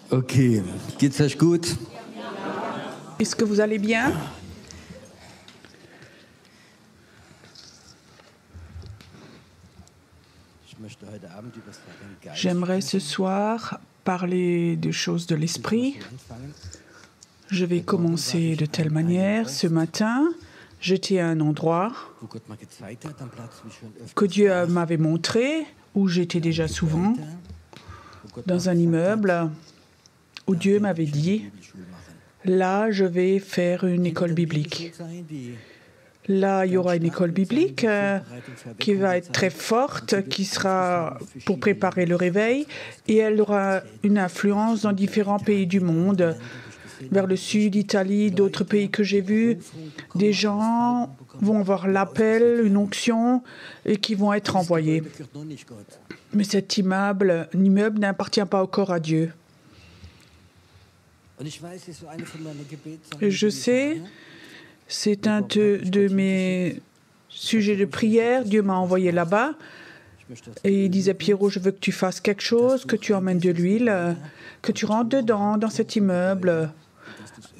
Okay, geht's euch gut? Est-ce que vous allez bien? J'aimerais ce soir parler des choses de l'esprit. Je vais commencer de telle manière. Ce matin, j'étais à un endroit que Dieu m'avait montré, où j'étais déjà souvent, dans un immeuble, où Dieu m'avait dit, là, je vais faire une école biblique. Là, il y aura une école biblique qui va être très forte, qui sera pour préparer le réveil, et elle aura une influence dans différents pays du monde, vers le sud, Italie, d'autres pays que j'ai vus. Des gens vont avoir l'appel, une onction, et qui vont être envoyés. Mais cet immeuble n'appartient pas encore à Dieu. Et je sais, c'est un de mes sujets de prière. Dieu m'a envoyé là-bas et il disait, Pierrot, je veux que tu fasses quelque chose, que tu emmènes de l'huile, que tu rentres dedans, dans cet immeuble,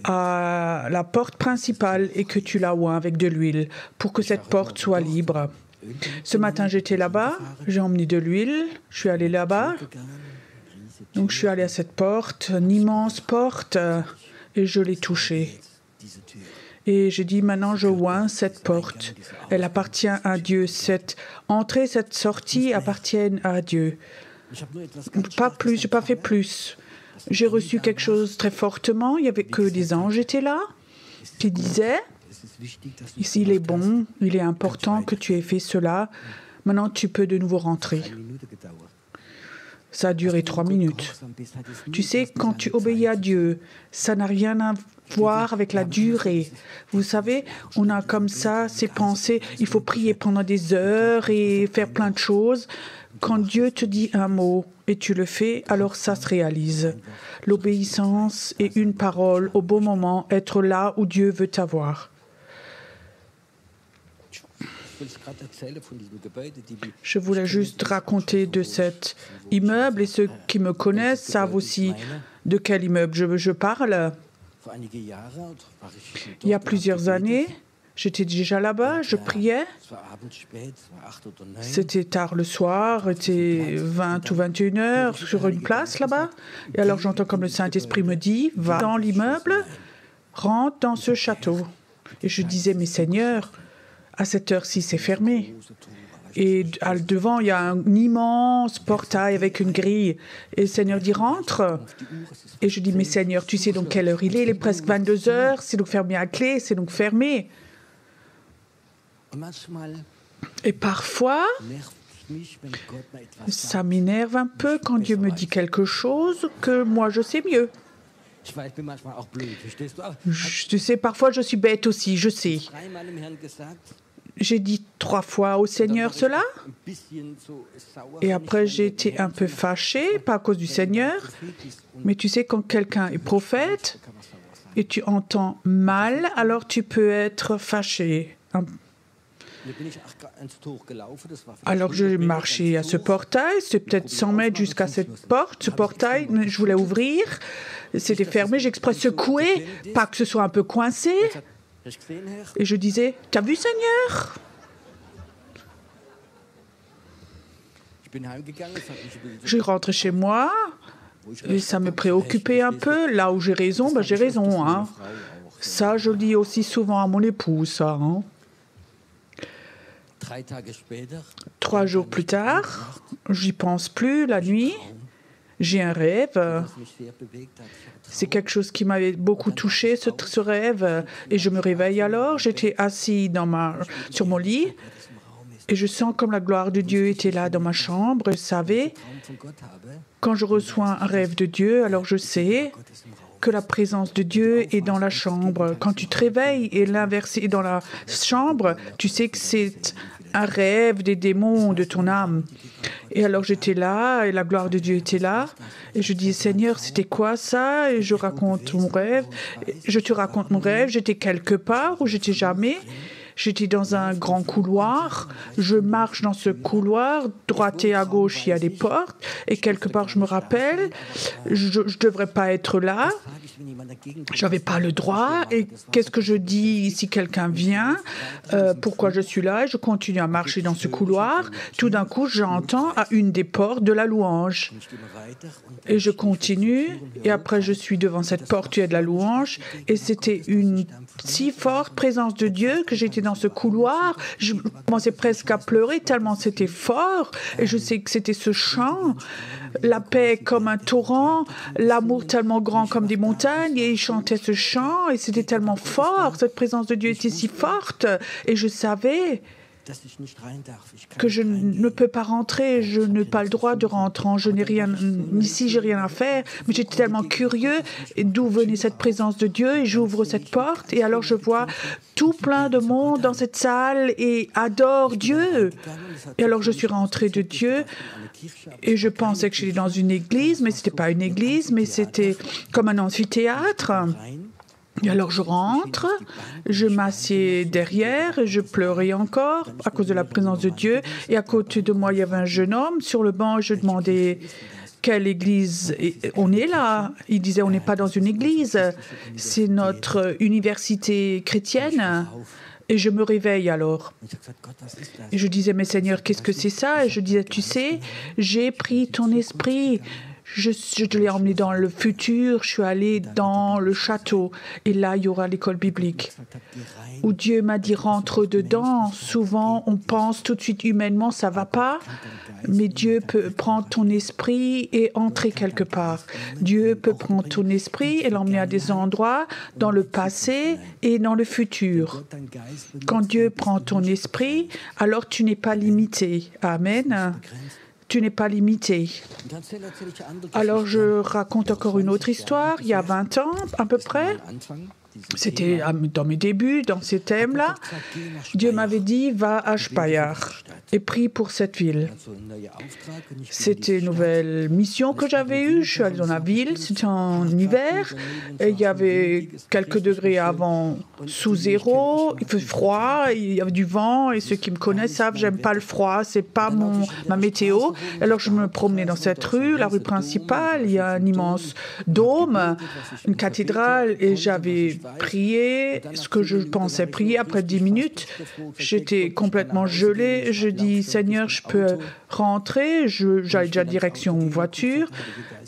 à la porte principale et que tu la oins avec de l'huile pour que cette porte soit libre. Ce matin, j'étais là-bas, j'ai emmené de l'huile, je suis allé là-bas. Donc je suis allée à cette porte, une immense porte, et je l'ai touchée. Et j'ai dit, maintenant je oins cette porte. Elle appartient à Dieu. Cette entrée, cette sortie appartiennent à Dieu. Pas plus, je n'ai pas fait plus. J'ai reçu quelque chose très fortement. Il n'y avait que des anges étaient là, qui disaient, ici il est bon, il est important que tu aies fait cela. Maintenant tu peux de nouveau rentrer. Ça a duré 3 minutes. Tu sais, quand tu obéis à Dieu, ça n'a rien à voir avec la durée. Vous savez, on a comme ça ces pensées, il faut prier pendant des heures et faire plein de choses. Quand Dieu te dit un mot et tu le fais, alors ça se réalise. L'obéissance est une parole au bon moment, être là où Dieu veut t'avoir. Je voulais juste raconter de cet immeuble et ceux qui me connaissent savent aussi de quel immeuble je parle. Il y a plusieurs années, j'étais déjà là-bas, je priais. C'était tard le soir, c'était 20 ou 21 heures sur une place là-bas. Et alors j'entends comme le Saint-Esprit me dit, va dans l'immeuble, rentre dans ce château. Et je disais, mais Seigneur, à cette heure-ci, c'est fermé. Et devant, il y a un immense portail avec une grille. Et le Seigneur dit, rentre. Et je dis, mais Seigneur, tu sais donc quelle heure il est? Il est presque 22 heures, c'est donc fermé à clé, c'est donc fermé. Et parfois, ça m'énerve un peu quand Dieu me dit quelque chose que moi, je sais mieux. Tu sais, parfois, je suis bête aussi, je sais. J'ai dit 3 fois au Seigneur cela. Et après, j'ai été un peu fâchée, pas à cause du Seigneur. Mais tu sais, quand quelqu'un est prophète et tu entends mal, alors tu peux être fâché. Alors, j'ai marché à ce portail. C'est peut-être 100 mètres jusqu'à cette porte. Ce portail, je voulais ouvrir. C'était fermé. J'ai exprès secoué, pas que ce soit un peu coincé. Et je disais, t'as vu, Seigneur? Je rentre chez moi et ça me préoccupait un peu. Là où j'ai raison, ben j'ai raison. Hein. Ça, je le dis aussi souvent à mon épouse. Ça, hein. 3 jours plus tard, j'y pense plus la nuit. J'ai un rêve. C'est quelque chose qui m'avait beaucoup touché, ce rêve. Et je me réveille alors. J'étais assis sur mon lit. Et je sens comme la gloire de Dieu était là dans ma chambre. Vous savez, quand je reçois un rêve de Dieu, alors je sais que la présence de Dieu est dans la chambre. Quand tu te réveilles et l'inverse est dans la chambre, tu sais que c'est un rêve des démons de ton âme. Et alors j'étais là, et la gloire de Dieu était là, et je dis, Seigneur, c'était quoi ça? Et je raconte mon rêve, je te raconte mon rêve, j'étais quelque part où j'étais jamais. J'étais dans un grand couloir, je marche dans ce couloir, droite et à gauche il y a des portes, et quelque part je me rappelle, je ne devrais pas être là, je n'avais pas le droit, et qu'est-ce que je dis si quelqu'un vient, pourquoi je suis là, je continue à marcher dans ce couloir, tout d'un coup j'entends à une des portes de la louange, et je continue, et après je suis devant cette porte, il y a de la louange, et c'était une si forte présence de Dieu que j'étais dans ce couloir, je commençais presque à pleurer tellement c'était fort, et je sais que c'était ce chant, la paix comme un torrent, l'amour tellement grand comme des montagnes, et il chantait ce chant, et c'était tellement fort, cette présence de Dieu était si forte, et je savais que je ne peux pas rentrer, je n'ai pas le droit de rentrer, je n'ai rien, ici j'ai rien à faire, mais j'étais tellement curieux d'où venait cette présence de Dieu, et j'ouvre cette porte, et alors je vois tout plein de monde dans cette salle, et adore Dieu, et alors je suis rentrée de Dieu, et je pensais que j'étais dans une église, mais ce n'était pas une église, mais c'était comme un amphithéâtre. Et alors je rentre, je m'assieds derrière, et je pleurais encore à cause de la présence de Dieu. Et à côté de moi, il y avait un jeune homme sur le banc. Je demandais quelle église on est là. Il disait on n'est pas dans une église, c'est notre université chrétienne. Et je me réveille alors. Et je disais mais Seigneur, qu'est-ce que c'est ça? Et je disais tu sais, j'ai pris ton esprit. Je te l'ai emmené dans le futur, je suis allée dans le château, et là, il y aura l'école biblique, où Dieu m'a dit, rentre dedans. Souvent, on pense tout de suite humainement, ça ne va pas, mais Dieu peut prendre ton esprit et entrer quelque part. Dieu peut prendre ton esprit et l'emmener à des endroits dans le passé et dans le futur. Quand Dieu prend ton esprit, alors tu n'es pas limité. Amen. Tu n'es pas limité. Alors, je raconte encore une autre histoire. Il y a 20 ans, à peu près, c'était dans mes débuts, dans ces thèmes-là, Dieu m'avait dit, va à Speyer et prie pour cette ville. C'était une nouvelle mission que j'avais eue. Je suis allée dans la ville, c'était en hiver, et il y avait quelques degrés avant sous zéro, il faisait froid, il y avait du vent, et ceux qui me connaissent savent, j'aime pas le froid, c'est pas ma météo. Alors je me promenais dans cette rue, la rue principale, il y a un immense dôme, une cathédrale, et j'avais prié ce que je pensais prier. Après 10 minutes, j'étais complètement gelée. Je dis, Seigneur, je peux rentrer. J'allais déjà direction voiture.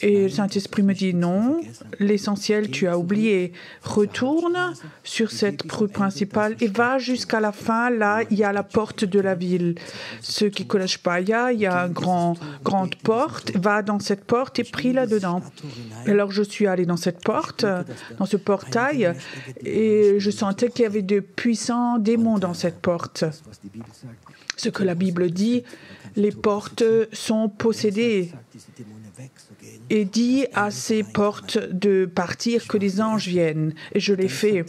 Et le Saint-Esprit me dit, non, l'essentiel, tu as oublié. Retourne sur cette rue principale et va jusqu'à la fin. Là, il y a la porte de la ville. Ceux qui connaissent Speyer, il y a une grande porte. Va dans cette porte et prie là-dedans. Alors, je suis allée dans cette porte, dans ce portail, et je sentais qu'il y avait de puissants démons dans cette porte. Ce que la Bible dit, les portes sont possédées. Et dit à ces portes de partir, que les anges viennent. Et je l'ai fait.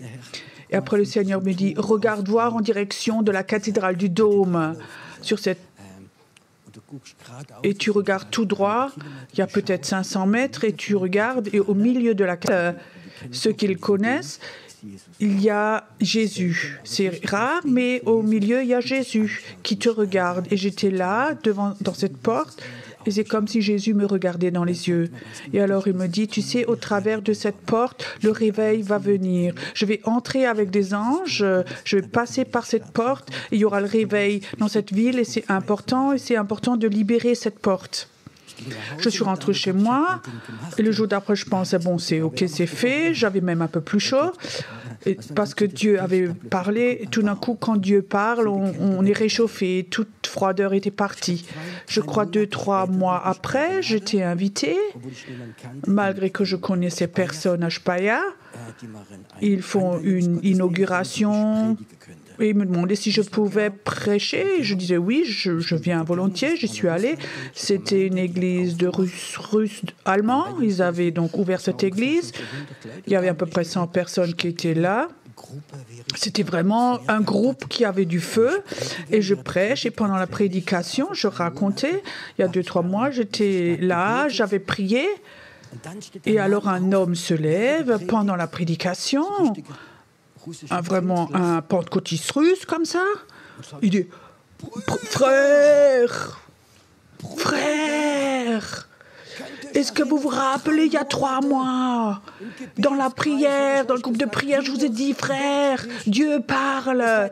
Et après, le Seigneur me dit, regarde voir en direction de la cathédrale du Dôme. Et tu regardes tout droit, il y a peut-être 500 mètres, et tu regardes, et au milieu de la cathédrale, ceux qui le connaissent, il y a Jésus. C'est rare, mais au milieu, il y a Jésus qui te regarde. Et j'étais là, dans cette porte, et c'est comme si Jésus me regardait dans les yeux. Et alors il me dit, tu sais, au travers de cette porte, le réveil va venir. Je vais entrer avec des anges, je vais passer par cette porte, et il y aura le réveil dans cette ville, et c'est important de libérer cette porte. Je suis rentrée chez moi, et le jour d'après, je pensais, bon, c'est OK, c'est fait. J'avais même un peu plus chaud, parce que Dieu avait parlé. Et tout d'un coup, quand Dieu parle, on est réchauffé. Toute froideur était partie. Je crois 2-3 mois après, j'étais invitée, malgré que je connaissais personne à Speyer. Ils font une inauguration Et il me demandait si je pouvais prêcher. Je disais oui, je viens volontiers, j'y suis allée. C'était une église de Russes allemands. Ils avaient donc ouvert cette église. Il y avait à peu près 100 personnes qui étaient là. C'était vraiment un groupe qui avait du feu. Et je prêche. Et pendant la prédication, je racontais, il y a 2-3 mois, j'étais là, j'avais prié. Et alors un homme se lève pendant la prédication, vraiment un pentecôtiste russe comme ça. Il dit « Frère, est-ce que vous vous rappelez, il y a 3 mois, dans la prière, dans le groupe de prière, je vous ai dit, frère, Dieu parle.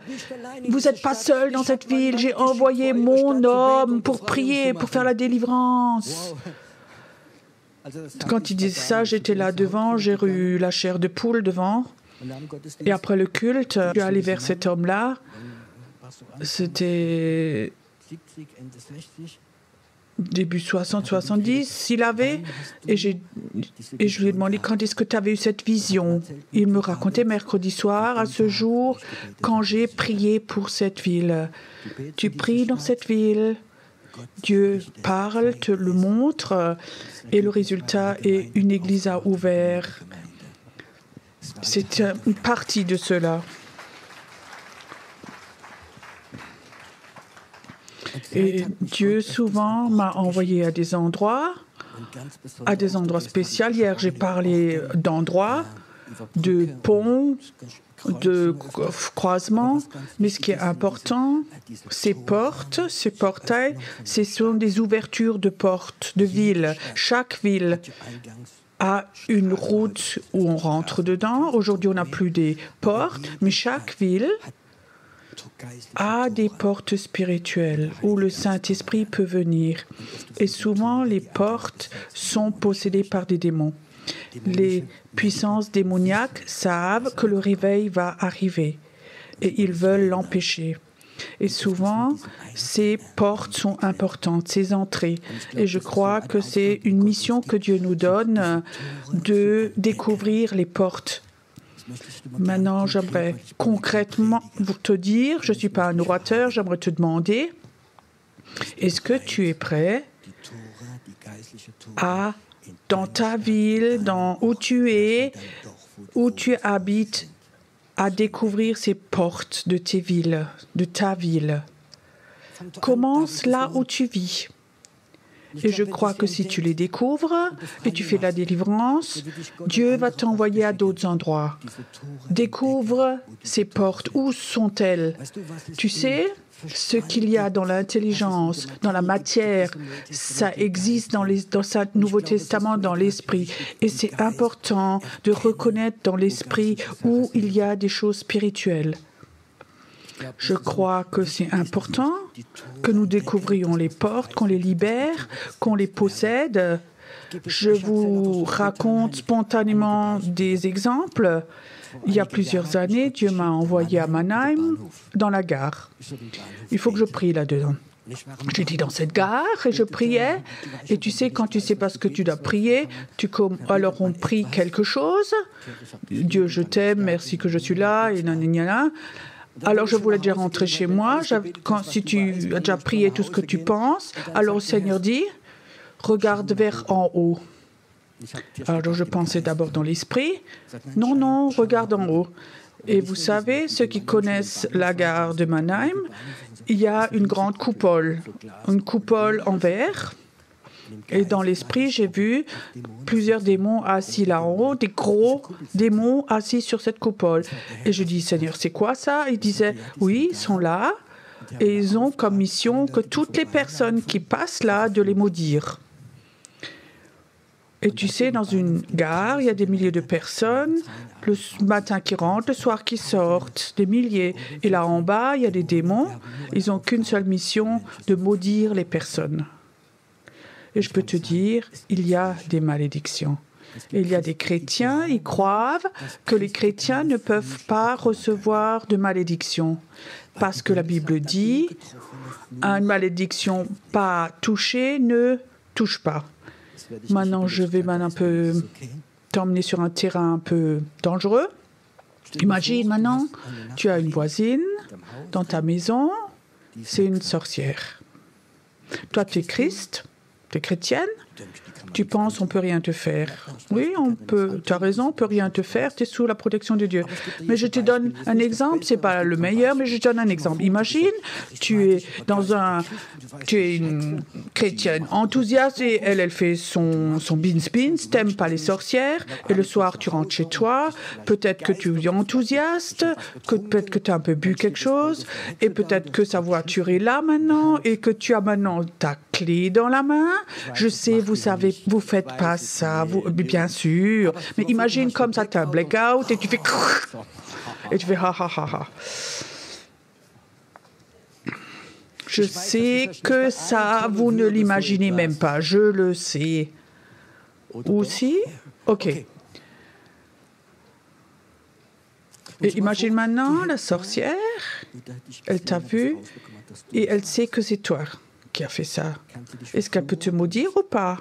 Vous n'êtes pas seul dans cette ville. J'ai envoyé mon homme pour prier, pour faire la délivrance. » Quand il disait ça, j'étais là devant, j'ai eu la chair de poule devant. Et après le culte, je suis allée vers cet homme-là. C'était début 60-70, s'il avait. Et je lui ai demandé, quand est-ce que tu avais eu cette vision? Il me racontait mercredi soir, à ce jour, quand j'ai prié pour cette ville. Tu pries dans cette ville. Dieu parle, te le montre, et le résultat est une église à ouvert. C'est une partie de cela. Et Dieu souvent m'a envoyé à des endroits spéciaux. Hier, j'ai parlé d'endroits, de ponts, de croisements, mais ce qui est important, ces portes, ces portails, ce sont des ouvertures de portes, de villes. Chaque ville a une route où on rentre dedans. Aujourd'hui, on n'a plus des portes, mais chaque ville a des portes spirituelles où le Saint-Esprit peut venir. Et souvent, les portes sont possédées par des démons. Les puissances démoniaques savent que le réveil va arriver et ils veulent l'empêcher. Et souvent, ces portes sont importantes, ces entrées. Et je crois que c'est une mission que Dieu nous donne de découvrir les portes. Maintenant, j'aimerais concrètement vous te dire, je ne suis pas un orateur, j'aimerais te demander, est-ce que tu es prêt à, dans ta ville, où tu es, où tu habites, à découvrir ces portes de tes villes, de ta ville? Commence là où tu vis. Et je crois que si tu les découvres et tu fais de la délivrance, Dieu va t'envoyer à d'autres endroits. Découvre ces portes. Où sont-elles? Tu sais, ce qu'il y a dans l'intelligence, dans la matière, ça existe dans le Nouveau Testament, dans l'esprit. Et c'est important de reconnaître dans l'esprit où il y a des choses spirituelles. Je crois que c'est important que nous découvrions les portes, qu'on les libère, qu'on les possède. Je vous raconte spontanément des exemples. Il y a plusieurs années, Dieu m'a envoyé à Mannheim, dans la gare. Il faut que je prie là-dedans. J'étais dans cette gare et je priais. Et tu sais, quand tu ne sais pas ce que tu dois prier, alors on prie quelque chose. Dieu, je t'aime, merci que je suis là, et nanana. Alors, je voulais déjà rentrer chez moi. Si tu as déjà prié tout ce que tu penses, alors le Seigneur dit, regarde vers en haut. Alors, je pensais d'abord dans l'esprit. Non, regarde en haut. Et vous savez, ceux qui connaissent la gare de Mannheim, il y a une grande coupole en verre. Et dans l'esprit, j'ai vu plusieurs démons assis là en haut, des gros démons assis sur cette coupole. Et je dis, Seigneur, c'est quoi ça? Il disait, oui, ils sont là et ils ont comme mission que toutes les personnes qui passent là, de les maudire. Et tu sais, dans une gare, il y a des milliers de personnes, le matin qui rentrent, le soir qui sortent, des milliers. Et là en bas, il y a des démons. Ils n'ont qu'une seule mission, de maudire les personnes. Et je peux te dire, il y a des malédictions. Il y a des chrétiens, ils croient que les chrétiens ne peuvent pas recevoir de malédiction. Parce que la Bible dit, une malédiction pas touchée ne touche pas. Maintenant, je vais un peu t'emmener sur un terrain un peu dangereux. Imagine maintenant, tu as une voisine dans ta maison, c'est une sorcière. Toi, tu es Christ, tu es chrétienne, tu penses on peut rien te faire. Oui, on peut, tu as raison, on peut rien te faire, tu es sous la protection de Dieu. Mais je te donne un exemple, c'est pas le meilleur, mais je te donne un exemple. Imagine, tu es une chrétienne enthousiaste et elle fait son beans, t'aimes pas les sorcières, et le soir tu rentres chez toi, peut-être que tu es enthousiaste, peut-être que tu as un peu bu quelque chose, et peut-être que sa voiture est là maintenant, et que tu as maintenant ta clé dans la main. Je sais, vous savez, vous faites pas ça, bien sûr, mais imagine comme ça, tu as un blackout, et tu fais... Et tu fais ha ha ha ha. Je sais que ça, vous ne l'imaginez même pas. Je le sais. Aussi? OK. Et imagine maintenant la sorcière. Elle t'a vu et elle sait que c'est toi qui as fait ça. Est-ce qu'elle peut te maudire ou pas?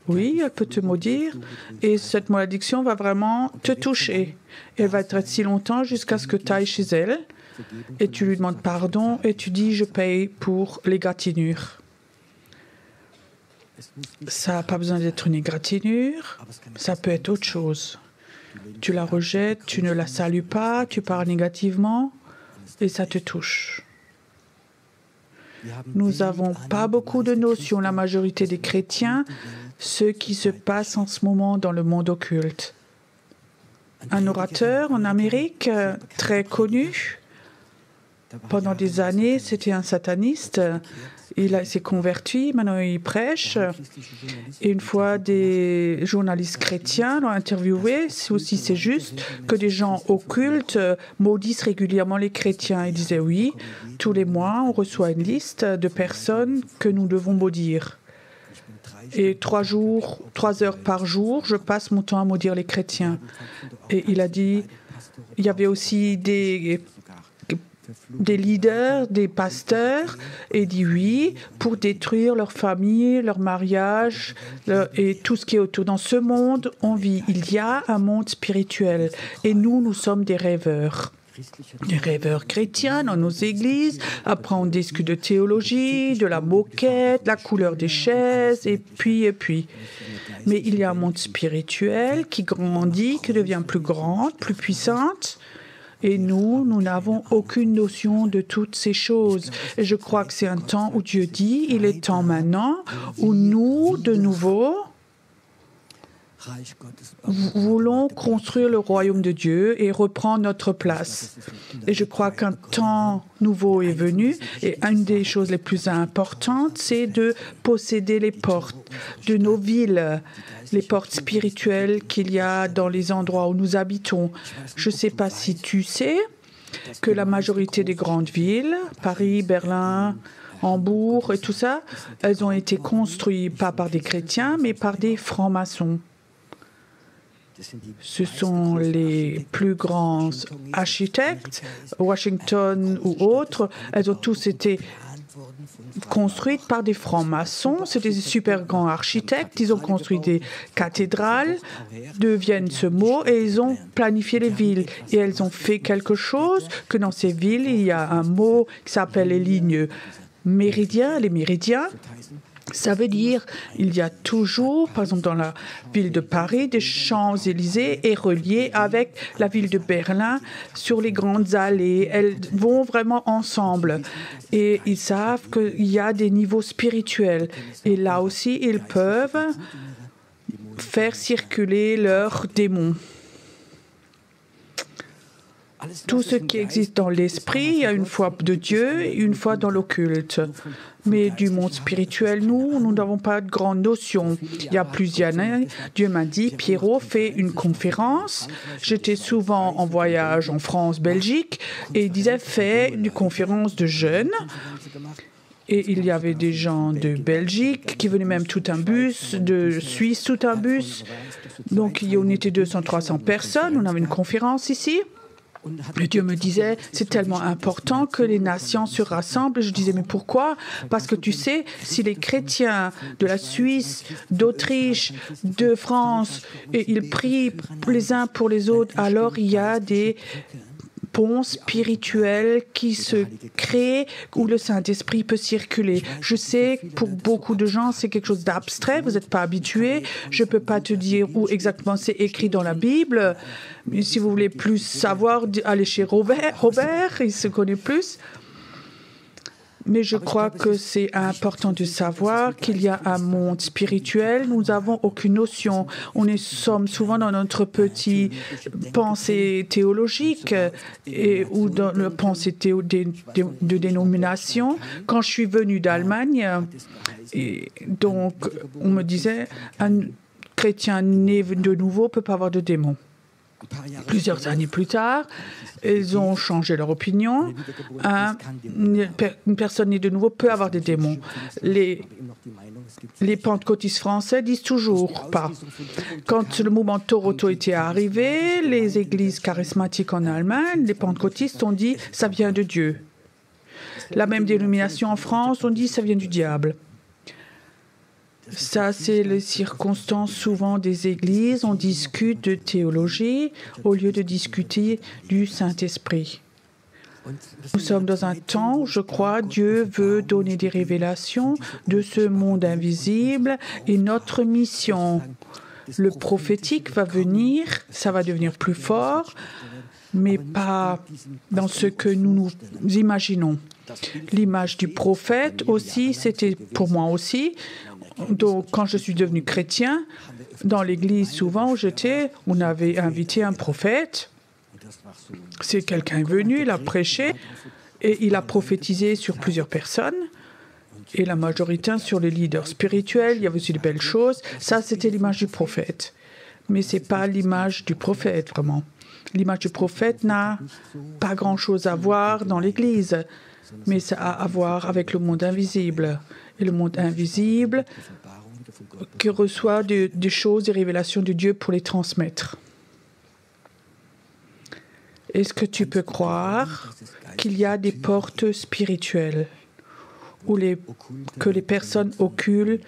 Oui, elle peut te maudire et cette malédiction va vraiment te toucher. Elle va être si longtemps jusqu'à ce que tu ailles chez elle et tu lui demandes pardon et tu dis je paye pour l'égratignure. Ça n'a pas besoin d'être une égratignure, ça peut être autre chose. Tu la rejettes, tu ne la salues pas, tu parles négativement et ça te touche. Nous n'avons pas beaucoup de notions, la majorité des chrétiens, ce qui se passe en ce moment dans le monde occulte. Un orateur en Amérique très connu, pendant des années, c'était un sataniste. Il s'est converti, maintenant il prêche. Et une fois, des journalistes chrétiens l'ont interviewé, si c'est juste que des gens occultes maudissent régulièrement les chrétiens. Il disait oui, tous les mois, on reçoit une liste de personnes que nous devons maudire. Et 3 heures par jour, je passe mon temps à maudire les chrétiens. Et il a dit, il y avait aussi des leaders, des pasteurs, et dit oui, pour détruire leur famille, leur mariage et tout ce qui est autour. Dans ce monde, on vit. Il y a un monde spirituel et nous sommes des rêveurs. Des rêveurs chrétiens dans nos églises. Après, on discute de théologie, de la moquette, la couleur des chaises, et puis. Mais il y a un monde spirituel qui grandit, qui devient plus grande, plus puissante. Et nous n'avons aucune notion de toutes ces choses. Et je crois que c'est un temps où Dieu dit, il est temps maintenant, où nous, de nouveau, voulons construire le royaume de Dieu et reprendre notre place. Et je crois qu'un temps nouveau est venu. Et une des choses les plus importantes, c'est de posséder les portes de nos villes, les portes spirituelles qu'il y a dans les endroits où nous habitons. Je ne sais pas si tu sais que la majorité des grandes villes, Paris, Berlin, Hambourg et tout ça, elles ont été construites pas par des chrétiens, mais par des francs-maçons. Ce sont les plus grands architectes, Washington ou autres. Elles ont tous été construites par des francs-maçons. C'était des super grands architectes. Ils ont construit des cathédrales, deviennent ce mot, et ils ont planifié les villes. Et elles ont fait quelque chose que dans ces villes, il y a un mot qui s'appelle les lignes méridiennes, les méridiens. Ça veut dire il y a toujours, par exemple dans la ville de Paris, des Champs-Élysées est reliée avec la ville de Berlin sur les grandes allées. Elles vont vraiment ensemble. Et ils savent qu'il y a des niveaux spirituels. Et là aussi, ils peuvent faire circuler leurs démons. Tout ce qui existe dans l'esprit, il y a une foi de Dieu et une foi dans l'occulte. Mais du monde spirituel, nous n'avons pas de grande notion. Il y a plusieurs années, Dieu m'a dit, Pierrot, fais une conférence. J'étais souvent en voyage en France, Belgique, et il disait, fais une conférence de jeunes. Et il y avait des gens de Belgique qui venaient même tout un bus, de Suisse tout un bus. Donc on était 200-300 personnes, on avait une conférence ici. Et Dieu me disait, c'est tellement important que les nations se rassemblent. Et je disais, mais pourquoi? Parce que tu sais, si les chrétiens de la Suisse, d'Autriche, de France, et ils prient les uns pour les autres, alors il y a des ponts spirituels qui se créent où le Saint-Esprit peut circuler. Je sais, pour beaucoup de gens, c'est quelque chose d'abstrait, vous n'êtes pas habitués. Je ne peux pas te dire où exactement c'est écrit dans la Bible. Mais si vous voulez plus savoir, allez chez Robert, il se connaît plus. Mais je crois que c'est important de savoir qu'il y a un monde spirituel. Nous n'avons aucune notion. Sommes souvent dans notre petit pensée théologique ou dans le pensée de dénomination. Quand je suis venue d'Allemagne, et donc on me disait un chrétien né de nouveau ne peut pas avoir de démons. Plusieurs années plus tard, ils ont changé leur opinion. Une personne née de nouveau peut avoir des démons. Les pentecôtistes français disent toujours pas. Quand le mouvement Toronto était arrivé, les églises charismatiques en Allemagne, les pentecôtistes ont dit « ça vient de Dieu ». La même dénomination en France, on dit « ça vient du diable ». Ça, c'est les circonstances souvent des églises. On discute de théologie au lieu de discuter du Saint-Esprit. Nous sommes dans un temps où, je crois, Dieu veut donner des révélations de ce monde invisible et notre mission. Le prophétique va venir, ça va devenir plus fort, mais pas dans ce que nous imaginons. L'image du prophète aussi, c'était pour moi aussi. Donc, quand je suis devenu chrétien, dans l'église, souvent où j'étais, on avait invité un prophète. C'est quelqu'un est venu, il a prêché et il a prophétisé sur plusieurs personnes. Et la majorité sur les leaders spirituels, il y avait aussi de belles choses. Ça, c'était l'image du prophète. Mais ce n'est pas l'image du prophète, vraiment. L'image du prophète n'a pas grand-chose à voir dans l'église, mais ça a à voir avec le monde invisible. Et le monde invisible qui reçoit des choses, des révélations de Dieu pour les transmettre. Est-ce que tu peux croire qu'il y a des portes spirituelles que les personnes occultes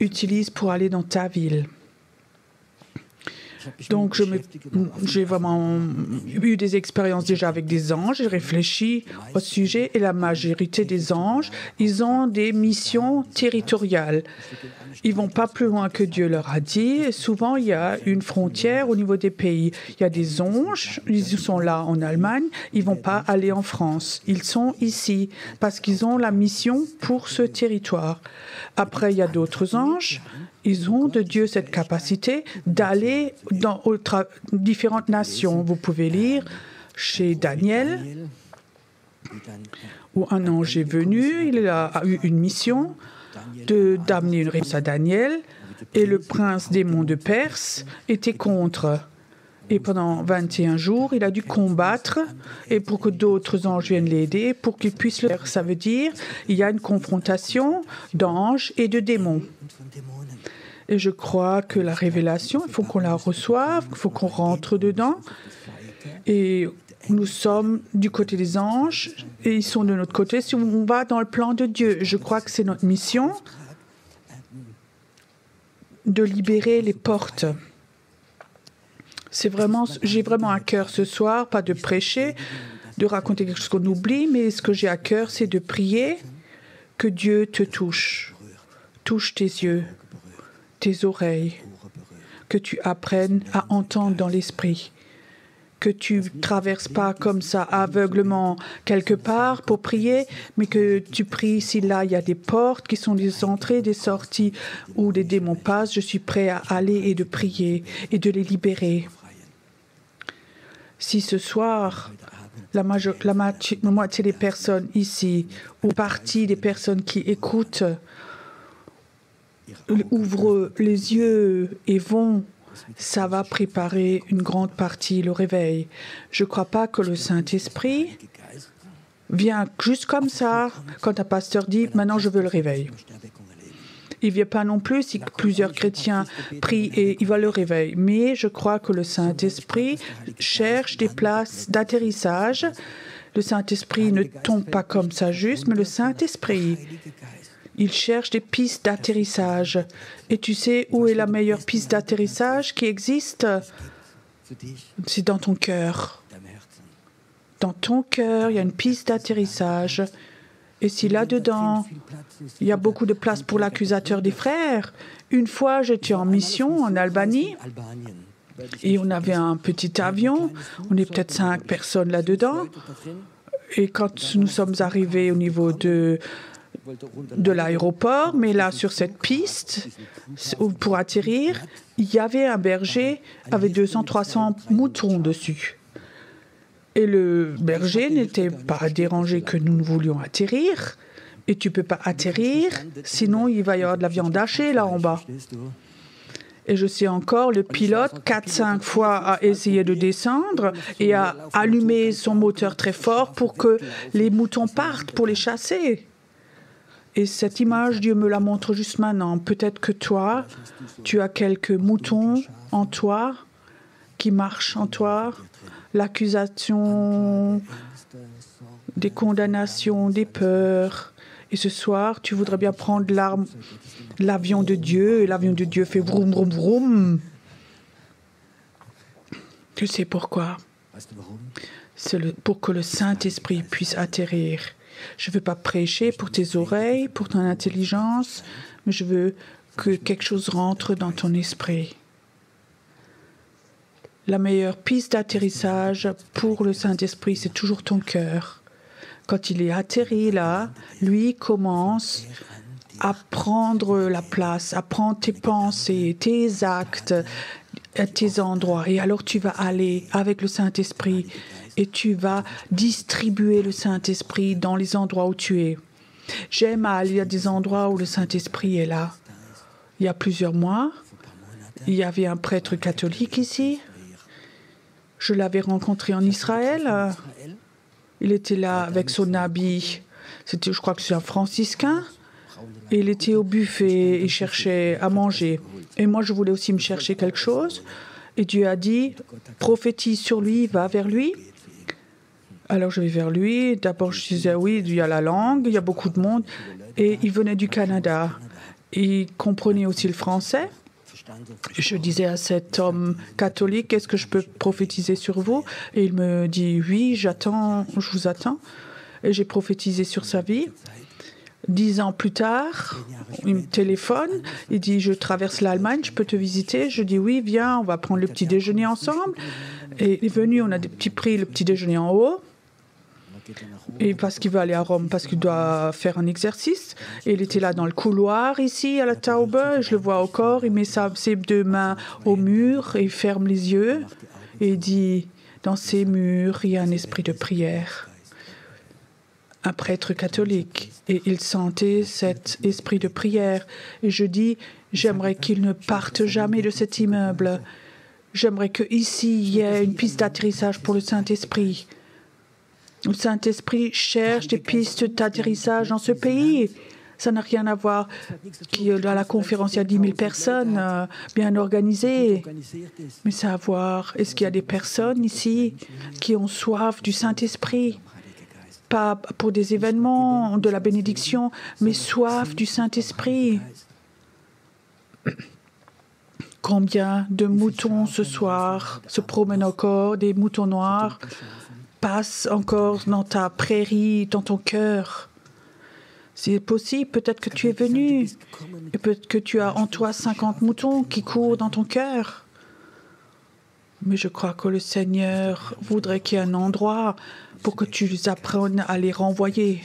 utilisent pour aller dans ta ville? Donc, j'ai vraiment eu des expériences déjà avec des anges. J'ai réfléchi au sujet et la majorité des anges, ils ont des missions territoriales. Ils ne vont pas plus loin que Dieu leur a dit. Et souvent, il y a une frontière au niveau des pays. Il y a des anges, ils sont là en Allemagne, ils ne vont pas aller en France. Ils sont ici parce qu'ils ont la mission pour ce territoire. Après, il y a d'autres anges. Ils ont de Dieu cette capacité d'aller dans différentes nations. Vous pouvez lire chez Daniel, où un ange est venu, il a eu une mission d'amener une réponse à Daniel, et le prince démon de Perse était contre. Et pendant 21 jours, il a dû combattre, et pour que d'autres anges viennent l'aider, pour qu'il puisse le faire. Ça veut dire qu'il y a une confrontation d'anges et de démons. Et je crois que la révélation, il faut qu'on la reçoive, il faut qu'on rentre dedans. Et nous sommes du côté des anges et ils sont de notre côté. Si on va dans le plan de Dieu, je crois que c'est notre mission de libérer les portes. J'ai vraiment à cœur ce soir, pas de prêcher, de raconter quelque chose qu'on oublie, mais ce que j'ai à cœur, c'est de prier que Dieu te touche tes yeux, tes oreilles, que tu apprennes à entendre dans l'esprit, que tu ne traverses pas comme ça aveuglement quelque part pour prier, mais que tu pries si là il y a des portes qui sont des entrées, des sorties où les démons passent. Je suis prêt à aller et de prier et de les libérer. Si ce soir, la moitié des personnes ici, ou partie des personnes qui écoutent, ouvrent les yeux et vont, ça va préparer une grande partie, le réveil. Je ne crois pas que le Saint-Esprit vient juste comme ça, quand un pasteur dit « maintenant je veux le réveil ». Il ne vient pas non plus si plusieurs chrétiens prient et il va le réveil. Mais je crois que le Saint-Esprit cherche des places d'atterrissage. Le Saint-Esprit ne tombe pas comme ça juste, mais le Saint-Esprit, il cherche des pistes d'atterrissage. Et tu sais où est la meilleure piste d'atterrissage qui existe? C'est dans ton cœur. Dans ton cœur, il y a une piste d'atterrissage. Et si là-dedans, il y a beaucoup de place pour l'accusateur des frères. Une fois, j'étais en mission en Albanie et on avait un petit avion. On est peut-être 5 personnes là-dedans. Et quand nous sommes arrivés au niveau de l'aéroport, mais là, sur cette piste, pour atterrir, il y avait un berger avec 200-300 moutons dessus. Et le berger n'était pas dérangé que nous voulions atterrir. Et tu ne peux pas atterrir, sinon il va y avoir de la viande hachée là en bas. Et je sais encore, le pilote, 4-5 fois, a essayé de descendre et a allumé son moteur très fort pour que les moutons partent, pour les chasser. Et cette image, Dieu me la montre juste maintenant. Peut-être que toi, tu as quelques moutons en toi, qui marchent en toi. L'accusation, des condamnations, des peurs. Et ce soir, tu voudrais bien prendre l'avion de Dieu, et l'avion de Dieu fait vroom, vroom, vroom. Tu sais pourquoi? C'est pour que le Saint-Esprit puisse atterrir. Je ne veux pas prêcher pour tes oreilles, pour ton intelligence, mais je veux que quelque chose rentre dans ton esprit. La meilleure piste d'atterrissage pour le Saint-Esprit, c'est toujours ton cœur. Quand il est atterri là, lui commence à prendre la place, à prendre tes pensées, tes actes, tes endroits. Et alors tu vas aller avec le Saint-Esprit et tu vas distribuer le Saint-Esprit dans les endroits où tu es. J'aime aller, il y a des endroits où le Saint-Esprit est là. Il y a plusieurs mois, il y avait un prêtre catholique ici. Je l'avais rencontré en Israël. Il était là avec son habit. Je crois que c'est un franciscain. Et il était au buffet. Il cherchait à manger. Et moi, je voulais aussi me chercher quelque chose. Et Dieu a dit, prophétise sur lui, va vers lui. Alors je vais vers lui. D'abord, je disais, oui, il y a la langue, il y a beaucoup de monde. Et il venait du Canada. Il comprenait aussi le français. Je disais à cet homme catholique, est-ce que je peux prophétiser sur vous? Et il me dit, oui, je vous attends. Et j'ai prophétisé sur sa vie. 10 ans plus tard, il me téléphone, il dit, je traverse l'Allemagne, je peux te visiter? Je dis, oui, viens, on va prendre le petit déjeuner ensemble. Et il est venu, on a pris le petit déjeuner en haut. Et parce qu'il veut aller à Rome, parce qu'il doit faire un exercice. Et il était là dans le couloir, ici, à la Taube. Je le vois encore. Il met ses 2 mains au mur et il ferme les yeux. Et il dit, dans ces murs, il y a un esprit de prière. Un prêtre catholique. Et il sentait cet esprit de prière. Et je dis, j'aimerais qu'il ne parte jamais de cet immeuble. J'aimerais qu'ici, il y ait une piste d'atterrissage pour le Saint-Esprit. Le Saint-Esprit cherche des pistes d'atterrissage dans ce pays. Ça n'a rien à voir. Dans la conférence, il y a 10 000 personnes bien organisées. Mais c'est à voir, est-ce qu'il y a des personnes ici qui ont soif du Saint-Esprit? Pas pour des événements, de la bénédiction, mais soif du Saint-Esprit. Combien de moutons ce soir se promènent encore, des moutons noirs passe encore dans ta prairie, dans ton cœur. C'est possible, peut-être que tu es venu, et peut-être que tu as en toi 50 moutons qui courent dans ton cœur. Mais je crois que le Seigneur voudrait qu'il y ait un endroit pour que tu apprennes à les renvoyer.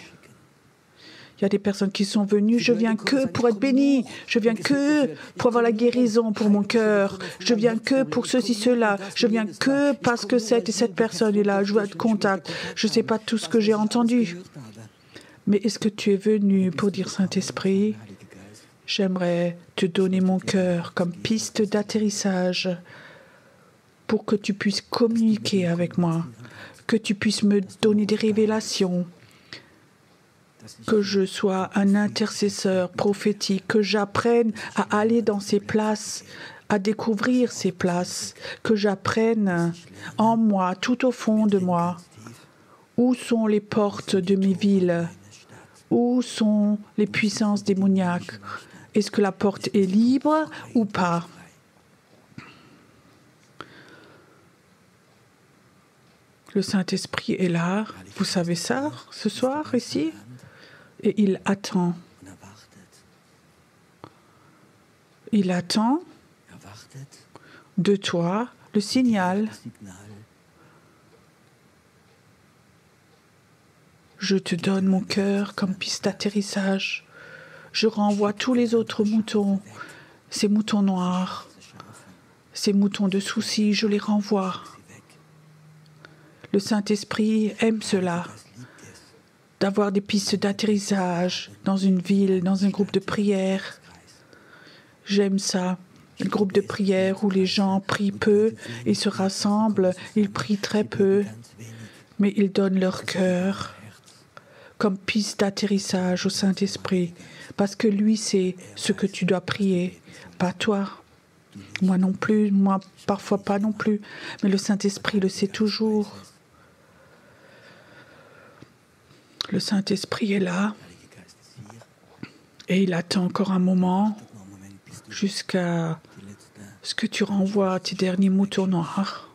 Il y a des personnes qui sont venues, je viens que pour être béni, je viens que pour avoir la guérison pour mon cœur, je viens que pour ceci, cela, je viens que parce que cette personne est là, je veux être contact, je ne sais pas tout ce que j'ai entendu. Mais est-ce que tu es venu pour dire Saint-Esprit, j'aimerais te donner mon cœur comme piste d'atterrissage pour que tu puisses communiquer avec moi, que tu puisses me donner des révélations. que je sois un intercesseur prophétique, que j'apprenne à aller dans ces places, à découvrir ces places, que j'apprenne en moi, tout au fond de moi, où sont les portes de mes villes, où sont les puissances démoniaques. Est-ce que la porte est libre ou pas? Le Saint-Esprit est là, vous savez ça, ce soir, ici, et il attend. Il attend de toi le signal. Je te donne mon cœur comme piste d'atterrissage. Je renvoie tous les autres moutons, ces moutons noirs, ces moutons de soucis, je les renvoie. Le Saint-Esprit aime cela, d'avoir des pistes d'atterrissage dans une ville, dans un groupe de prière. J'aime ça, un groupe de prière où les gens prient peu, ils se rassemblent, ils prient très peu, mais ils donnent leur cœur comme piste d'atterrissage au Saint-Esprit, parce que lui sait ce que tu dois prier, pas toi. Moi non plus, moi parfois pas non plus, mais le Saint-Esprit le sait toujours. Le Saint-Esprit est là et il attend encore un moment jusqu'à ce que tu renvoies tes derniers moutons noirs,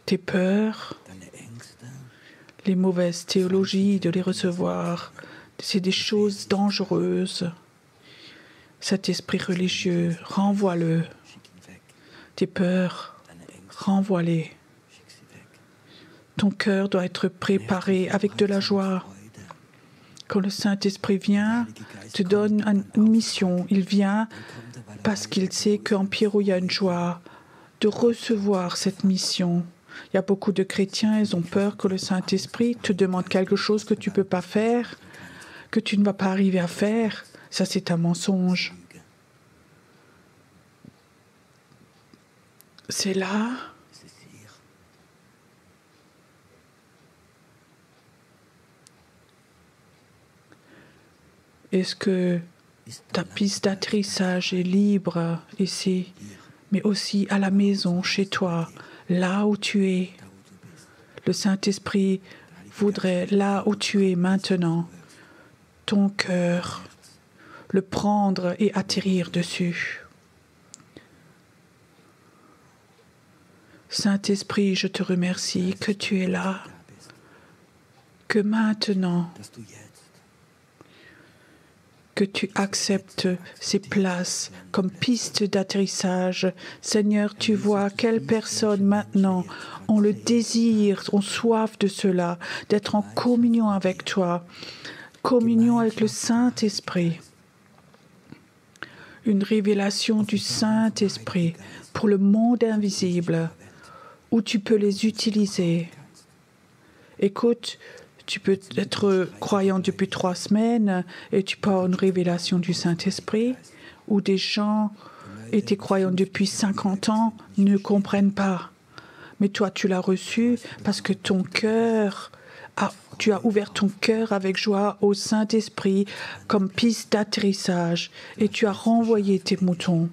tes peurs, les mauvaises théologies, de les recevoir. C'est des choses dangereuses. Cet esprit religieux, renvoie-le. Tes peurs, renvoie-les. Ton cœur doit être préparé avec de la joie. Quand le Saint-Esprit vient, te donne une mission. Il vient parce qu'il sait qu'en Pierrot, il y a une joie de recevoir cette mission. Il y a beaucoup de chrétiens, ils ont peur que le Saint-Esprit te demande quelque chose que tu ne peux pas faire, que tu ne vas pas arriver à faire. Ça, c'est un mensonge. C'est là. Est-ce que ta piste d'atterrissage est libre ici, mais aussi à la maison, chez toi, là où tu es? Le Saint-Esprit voudrait, là où tu es maintenant, ton cœur, le prendre et atterrir dessus. Saint-Esprit, je te remercie que tu es là, que maintenant, que tu acceptes ces places comme piste d'atterrissage. Seigneur, tu vois quelles personnes maintenant ont le désir, ont soif de cela, d'être en communion avec toi, communion avec le Saint-Esprit. Une révélation du Saint-Esprit pour le monde invisible, où tu peux les utiliser. Écoute, tu peux être croyant depuis 3 semaines et tu peux avoir une révélation du Saint-Esprit, où des gens étaient croyants depuis 50 ans, ne comprennent pas. Mais toi, tu l'as reçu parce que ton cœur, tu as ouvert ton cœur avec joie au Saint-Esprit comme piste d'atterrissage et tu as renvoyé tes moutons.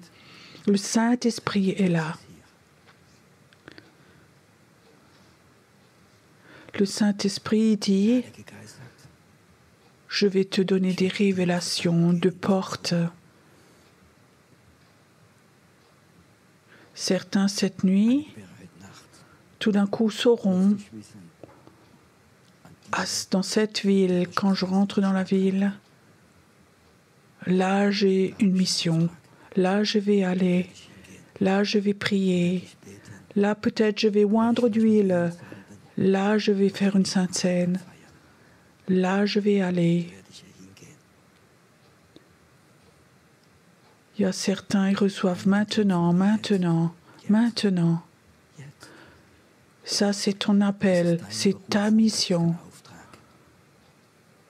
Le Saint-Esprit est là. Le Saint-Esprit dit, je vais te donner des révélations de portes. Certains, cette nuit, tout d'un coup sauront, dans cette ville, quand je rentre dans la ville, là j'ai une mission, là je vais aller, là je vais prier, là peut-être je vais oindre d'huile, là, je vais faire une sainte scène. Là, je vais aller. Il y a certains, ils reçoivent maintenant. Ça, c'est ton appel, c'est ta mission.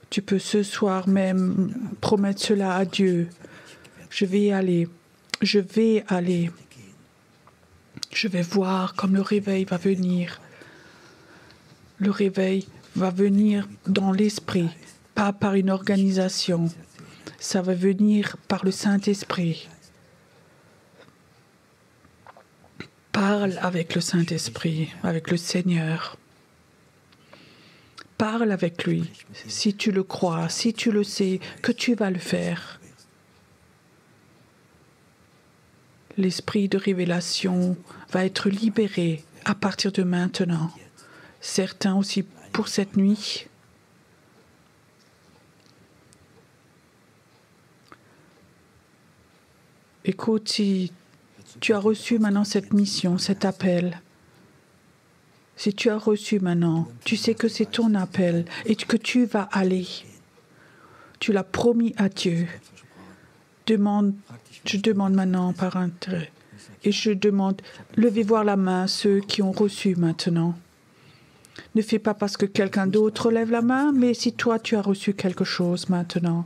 Tu peux ce soir même promettre cela à Dieu. Je vais aller. Je vais voir comme le réveil va venir. Le réveil va venir dans l'esprit, pas par une organisation. Ça va venir par le Saint-Esprit. Parle avec le Saint-Esprit, avec le Seigneur. Parle avec lui, si tu le crois, si tu le sais, que tu vas le faire. L'esprit de révélation va être libéré à partir de maintenant. Certains aussi pour cette nuit. Écoute, si tu as reçu maintenant cette mission, cet appel, si tu as reçu maintenant, tu sais que c'est ton appel et que tu vas aller. Tu l'as promis à Dieu. Je demande maintenant par intérêt. Et je demande, levez voir la main ceux qui ont reçu maintenant. Ne fais pas parce que quelqu'un d'autre lève la main, mais si toi tu as reçu quelque chose maintenant.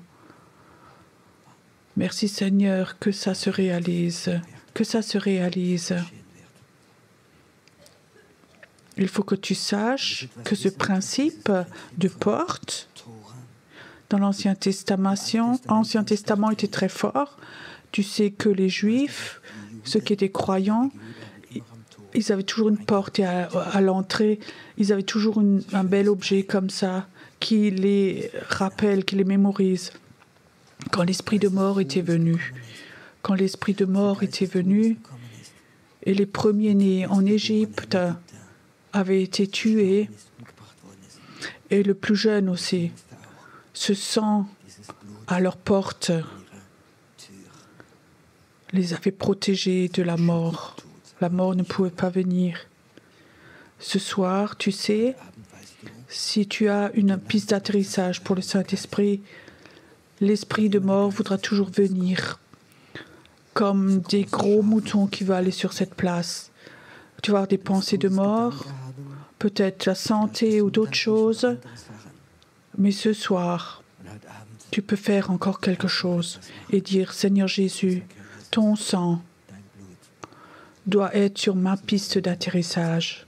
Merci Seigneur que ça se réalise, que ça se réalise. Il faut que tu saches que ce principe de porte, dans l'Ancien Testament était très fort. Tu sais que les Juifs, ceux qui étaient croyants, ils avaient toujours une porte et à l'entrée, ils avaient toujours un bel objet comme ça qui les rappelle, qui les mémorise. Quand l'esprit de mort était venu, et les premiers-nés en Égypte avaient été tués, et le plus jeune aussi, ce sang à leur porte les avait protégés de la mort. La mort ne pouvait pas venir. Ce soir, tu sais, si tu as une piste d'atterrissage pour le Saint-Esprit, l'esprit de mort voudra toujours venir comme des gros moutons qui veulent aller sur cette place. Tu vas avoir des pensées de mort, peut-être la santé ou d'autres choses, mais ce soir, tu peux faire encore quelque chose et dire, Seigneur Jésus, ton sang doit être sur ma piste d'atterrissage.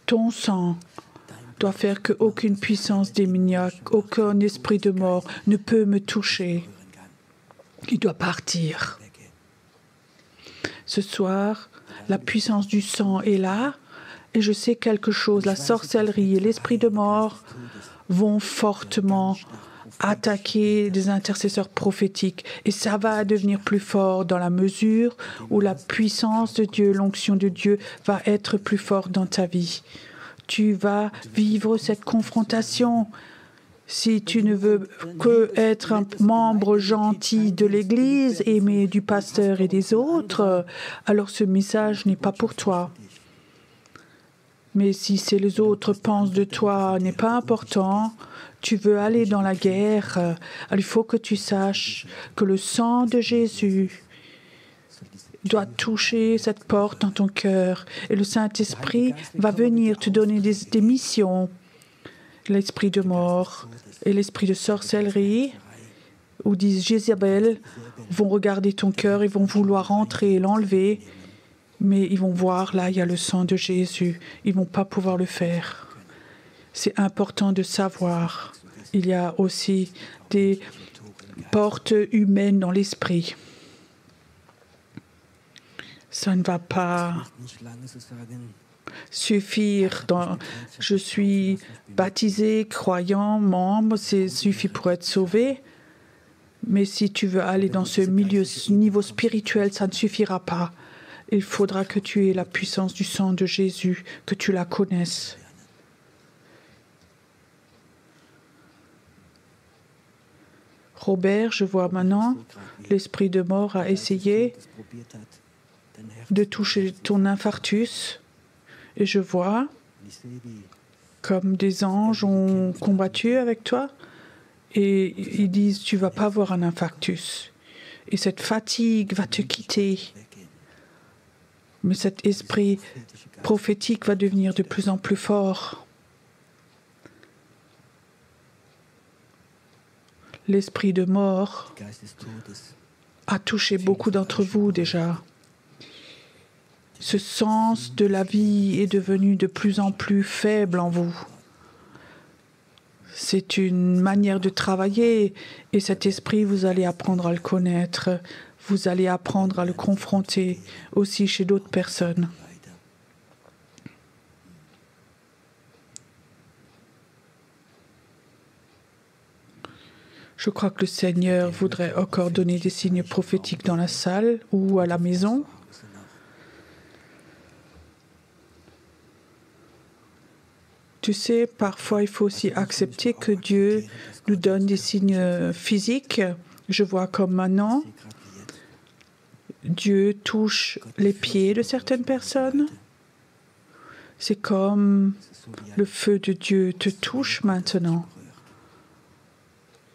Ton sang doit faire qu'aucune puissance démoniaque, aucun esprit de mort ne peut me toucher. Il doit partir. Ce soir, la puissance du sang est là et je sais quelque chose. La sorcellerie et l'esprit de mort vont fortement attaquer des intercesseurs prophétiques et ça va devenir plus fort dans la mesure où la puissance de Dieu, l'onction de Dieu va être plus forte dans ta vie. Tu vas vivre cette confrontation. Si tu ne veux que être un membre gentil de l'Église, aimé du pasteur et des autres, alors ce message n'est pas pour toi. Mais si c'est les autres pensent de toi n'est pas important, tu veux aller dans la guerre, alors il faut que tu saches que le sang de Jésus doit toucher cette porte dans ton cœur. Et le Saint-Esprit va venir te donner des missions. L'esprit de mort et l'esprit de sorcellerie, ou disent Jézabel, vont regarder ton cœur et vont vouloir entrer et l'enlever. Mais ils vont voir, là, il y a le sang de Jésus. Ils ne vont pas pouvoir le faire. C'est important de savoir. Il y a aussi des portes humaines dans l'esprit. Ça ne va pas suffire. Je suis baptisé, croyant, membre, c'est suffit pour être sauvé. Mais si tu veux aller dans ce niveau spirituel, ça ne suffira pas. Il faudra que tu aies la puissance du sang de Jésus, que tu la connaisses. Robert, je vois maintenant, l'esprit de mort a essayé de toucher ton infarctus. Et je vois comme des anges ont combattu avec toi. Et ils disent, tu ne vas pas avoir un infarctus. Et cette fatigue va te quitter. Mais cet esprit prophétique va devenir de plus en plus fort. L'esprit de mort a touché beaucoup d'entre vous déjà. Ce sens de la vie est devenu de plus en plus faible en vous. C'est une manière de travailler et cet esprit, vous allez apprendre à le connaître. Vous allez apprendre à le confronter aussi chez d'autres personnes. Je crois que le Seigneur voudrait encore donner des signes prophétiques dans la salle ou à la maison. Tu sais, parfois, il faut aussi accepter que Dieu nous donne des signes physiques. Je vois comme maintenant, Dieu touche les pieds de certaines personnes. C'est comme le feu de Dieu te touche maintenant.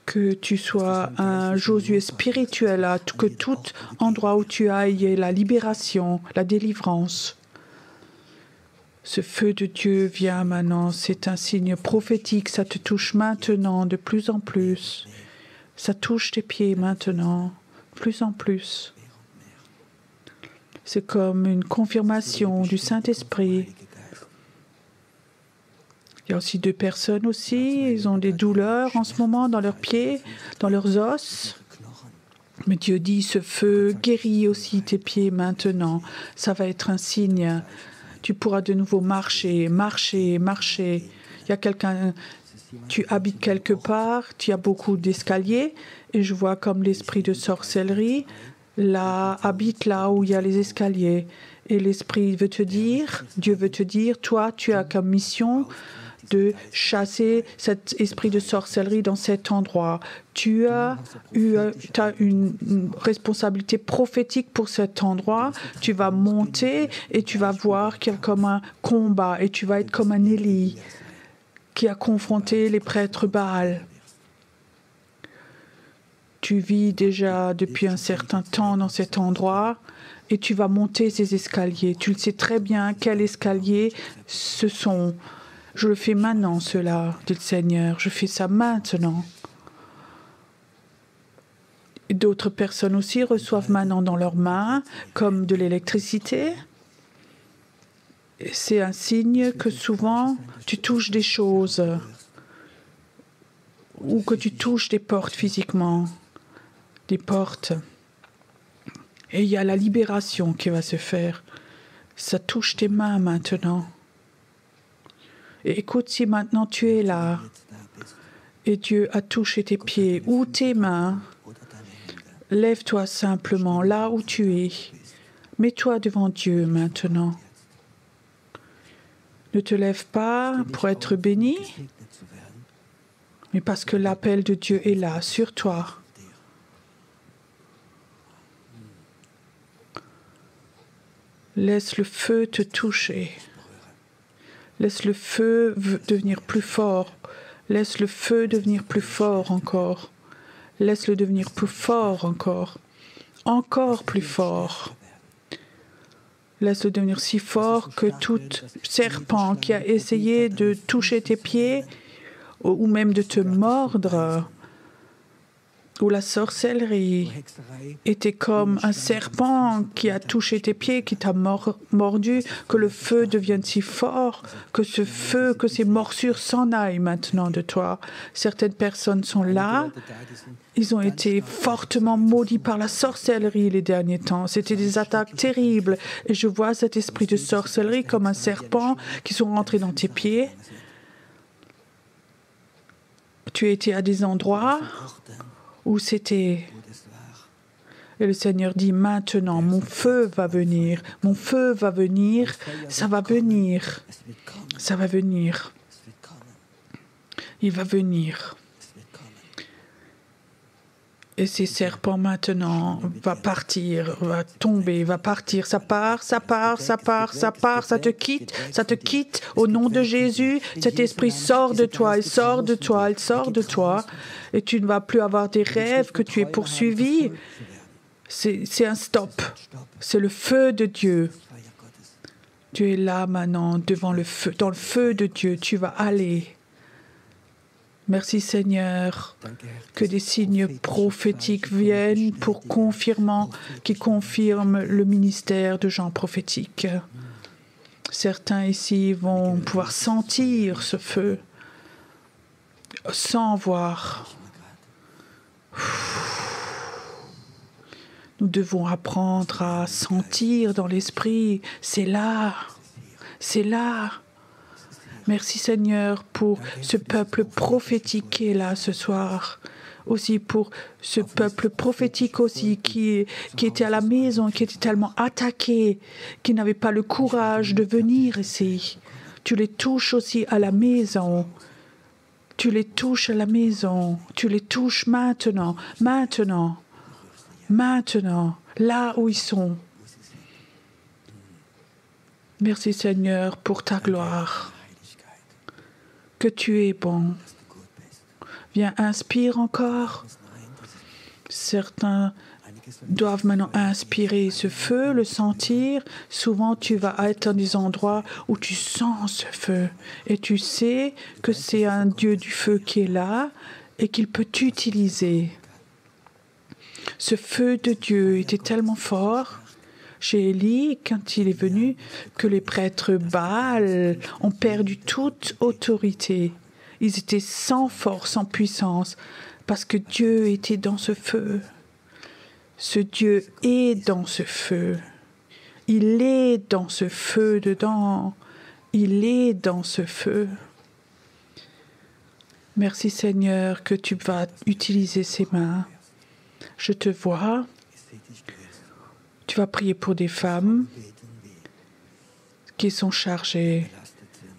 Que tu sois un Josué spirituel, que tout endroit où tu ailles ait la libération, la délivrance. Ce feu de Dieu vient maintenant, c'est un signe prophétique, ça te touche maintenant de plus en plus. Ça touche tes pieds maintenant, de plus en plus. C'est comme une confirmation du Saint-Esprit. Il y a aussi 2 personnes aussi, ils ont des douleurs en ce moment dans leurs pieds, dans leurs os. Mais Dieu dit, ce feu guérit aussi tes pieds maintenant. Ça va être un signe. Tu pourras de nouveau marcher, marcher, marcher. Il y a quelqu'un, tu habites quelque part, tu as beaucoup d'escaliers, et je vois comme l'esprit de sorcellerie là habite là où il y a les escaliers. Et l'esprit veut te dire, Dieu veut te dire, toi, tu as comme mission de chasser cet esprit de sorcellerie dans cet endroit. Tu as une responsabilité prophétique pour cet endroit. Tu vas monter et tu vas voir qu'il y a comme un combat et tu vas être comme un Élie qui a confronté les prêtres Baal. Tu vis déjà depuis un certain temps dans cet endroit et tu vas monter ces escaliers. Tu le sais très bien quels escaliers ce sont. Je le fais maintenant, cela, dit le Seigneur. Je fais ça maintenant. Et d'autres personnes aussi reçoivent maintenant dans leurs mains comme de l'électricité. C'est un signe que souvent tu touches des choses ou que tu touches des portes physiquement, des portes. Et il y a la libération qui va se faire. Ça touche tes mains maintenant. Et écoute, si maintenant tu es là et Dieu a touché tes pieds ou tes mains, lève-toi simplement là où tu es. Mets-toi devant Dieu maintenant. Ne te lève pas pour être béni, mais parce que l'appel de Dieu est là, sur toi. Laisse le feu te toucher. Laisse le feu devenir plus fort. Laisse le feu devenir plus fort encore. Laisse-le devenir plus fort encore. Encore plus fort. Laisse-le devenir si fort que tout serpent qui a essayé de toucher tes pieds ou même de te mordre, où la sorcellerie était comme un serpent qui a touché tes pieds, qui t'a mordu, que le feu devienne si fort, que ce feu, que ces morsures s'en aillent maintenant de toi. Certaines personnes sont là, ils ont été fortement maudits par la sorcellerie les derniers temps. C'était des attaques terribles. Et je vois cet esprit de sorcellerie comme un serpent qui sont rentrés dans tes pieds. Tu as été à des endroits où c'était... Et le Seigneur dit, maintenant, mon feu va venir. Mon feu va venir. Ça va venir. Ça va venir. Il va venir. Et ces serpents maintenant va partir, va tomber, va partir. Ça part, ça part, ça part, ça part, ça te quitte au nom de Jésus. Cet esprit sort de toi, il sort de toi, il sort de toi. Et tu ne vas plus avoir des rêves que tu es poursuivi. C'est un stop. C'est le feu de Dieu. Tu es là maintenant, devant le feu, dans le feu de Dieu. Tu vas aller. Merci Seigneur, que des signes prophétiques viennent qui confirment le ministère de gens prophétiques. Certains ici vont pouvoir sentir ce feu. sans voir. Nous devons apprendre à sentir dans l'esprit. C'est là. C'est là. Merci Seigneur pour ce peuple prophétique qui est là ce soir. Aussi pour ce peuple prophétique aussi qui était à la maison, qui était tellement attaqué, qui n'avait pas le courage de venir ici. Tu les touches aussi à la maison. Tu les touches à la maison. Tu les touches maintenant, maintenant, maintenant, là où ils sont. Merci Seigneur pour ta gloire. Que tu es bon. Viens, inspire encore. Certains doivent maintenant inspirer ce feu, le sentir. Souvent, tu vas être dans des endroits où tu sens ce feu. Et tu sais que c'est un Dieu du feu qui est là et qu'il peut t'utiliser. Ce feu de Dieu était tellement fort chez Élie, quand il est venu, que les prêtres Baal ont perdu toute autorité. Ils étaient sans force, sans puissance, parce que Dieu était dans ce feu. Ce Dieu est dans ce feu. Il est dans ce feu dedans. Il est dans ce feu. Merci Seigneur que tu vas utiliser ces mains. Je te vois. Tu vas prier pour des femmes qui sont chargées,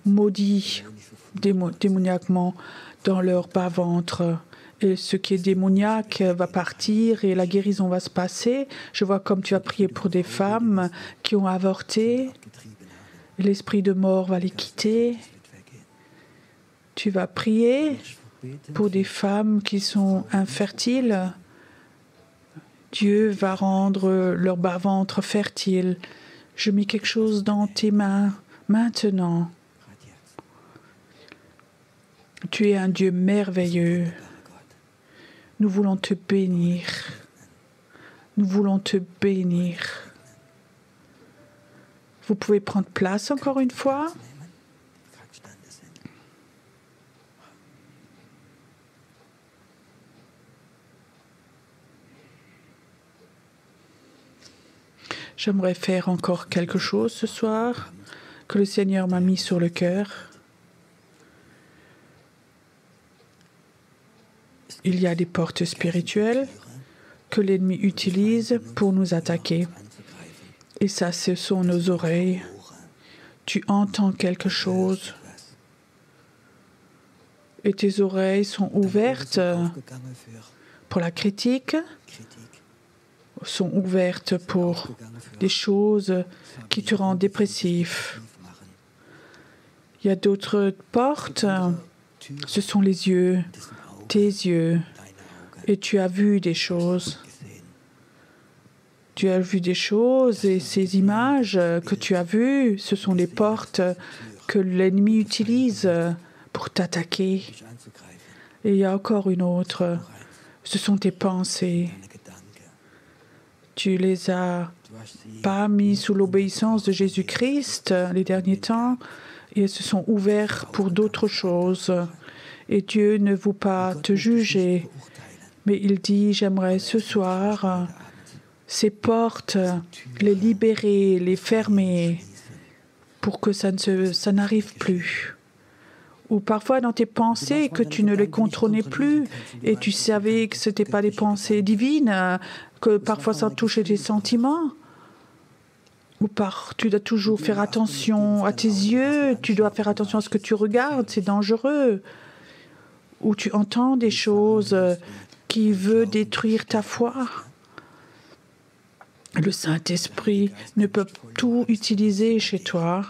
maudites démoniaquement dans leur bas-ventre. Et ce qui est démoniaque va partir et la guérison va se passer. Je vois comme tu as prié pour des femmes qui ont avorté. L'esprit de mort va les quitter. Tu vas prier pour des femmes qui sont infertiles. Dieu va rendre leur bas-ventre fertile. Je mets quelque chose dans tes mains maintenant. Tu es un Dieu merveilleux. Nous voulons te bénir. Nous voulons te bénir. Vous pouvez prendre place encore une fois. J'aimerais faire encore quelque chose ce soir que le Seigneur m'a mis sur le cœur. Il y a des portes spirituelles que l'ennemi utilise pour nous attaquer. Et ça, ce sont nos oreilles. Tu entends quelque chose et tes oreilles sont ouvertes pour la critique, sont ouvertes pour des choses qui te rendent dépressif. Il y a d'autres portes, ce sont les yeux, tes yeux, et tu as vu des choses. Tu as vu des choses et ces images que tu as vues, ce sont les portes que l'ennemi utilise pour t'attaquer. Et il y a encore une autre, ce sont tes pensées. Tu les as pas mis sous l'obéissance de Jésus-Christ les derniers temps et elles se sont ouvertes pour d'autres choses. Et Dieu ne veut pas te juger, mais il dit, j'aimerais ce soir ces portes, les libérer, les fermer pour que ça n'arrive plus. Ou parfois dans tes pensées que tu ne les contrôlais plus et tu savais que ce n'étaient pas des pensées divines, que parfois ça touchait tes sentiments. Ou tu dois toujours faire attention à tes yeux, tu dois faire attention à ce que tu regardes, c'est dangereux. Ou tu entends des choses qui veulent détruire ta foi. Le Saint-Esprit ne peut tout utiliser chez toi.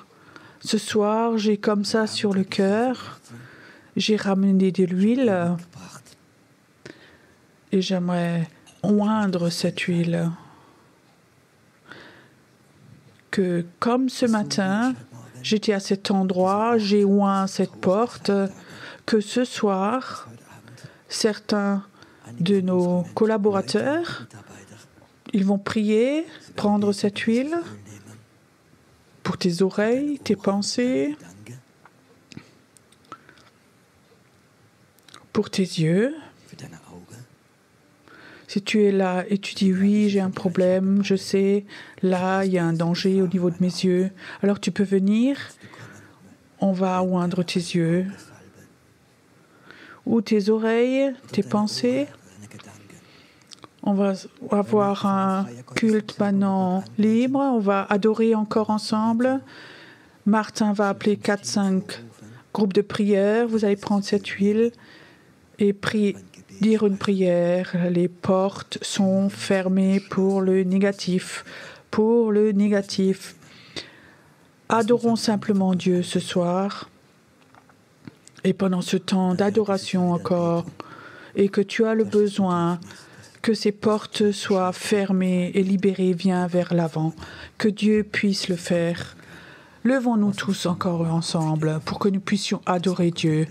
Ce soir, j'ai comme ça sur le cœur, j'ai ramené de l'huile et j'aimerais oindre cette huile. Que comme ce matin, j'étais à cet endroit, j'ai oint cette porte, que ce soir, certains de nos collaborateurs, ils vont prier, prendre cette huile pour tes oreilles, tes pensées, pour tes yeux. für deine Augen. Si tu es là et tu dis oui, j'ai un problème, je sais, là, il y a un danger au niveau de mes yeux, alors tu peux venir, on va oindre tes yeux, ou tes oreilles, tes pensées. On va avoir un culte maintenant libre, on va adorer encore ensemble. Martin va appeler 4-5 groupes de prière, vous allez prendre cette huile et dire une prière. Les portes sont fermées pour le négatif. Pour le négatif. Adorons simplement Dieu ce soir. Et pendant ce temps d'adoration encore, et que tu as le besoin que ces portes soient fermées et libérées, viens vers l'avant. Que Dieu puisse le faire. Levons-nous tous encore ensemble pour que nous puissions adorer Dieu.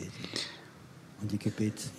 Und die Gebet.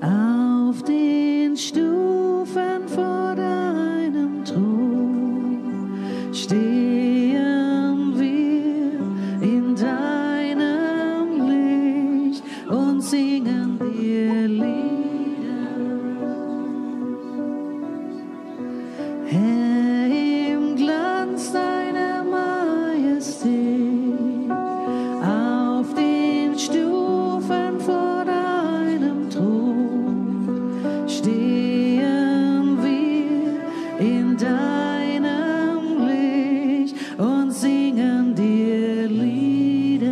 auf den Stufen vor deinem Thron stehen wir in deinem Licht und singen dir Lieder. Herr, im Glanz deiner Majestät, auf den Stufen vor deinem Thron stehen wir in deinem Licht und singen dir Lieder.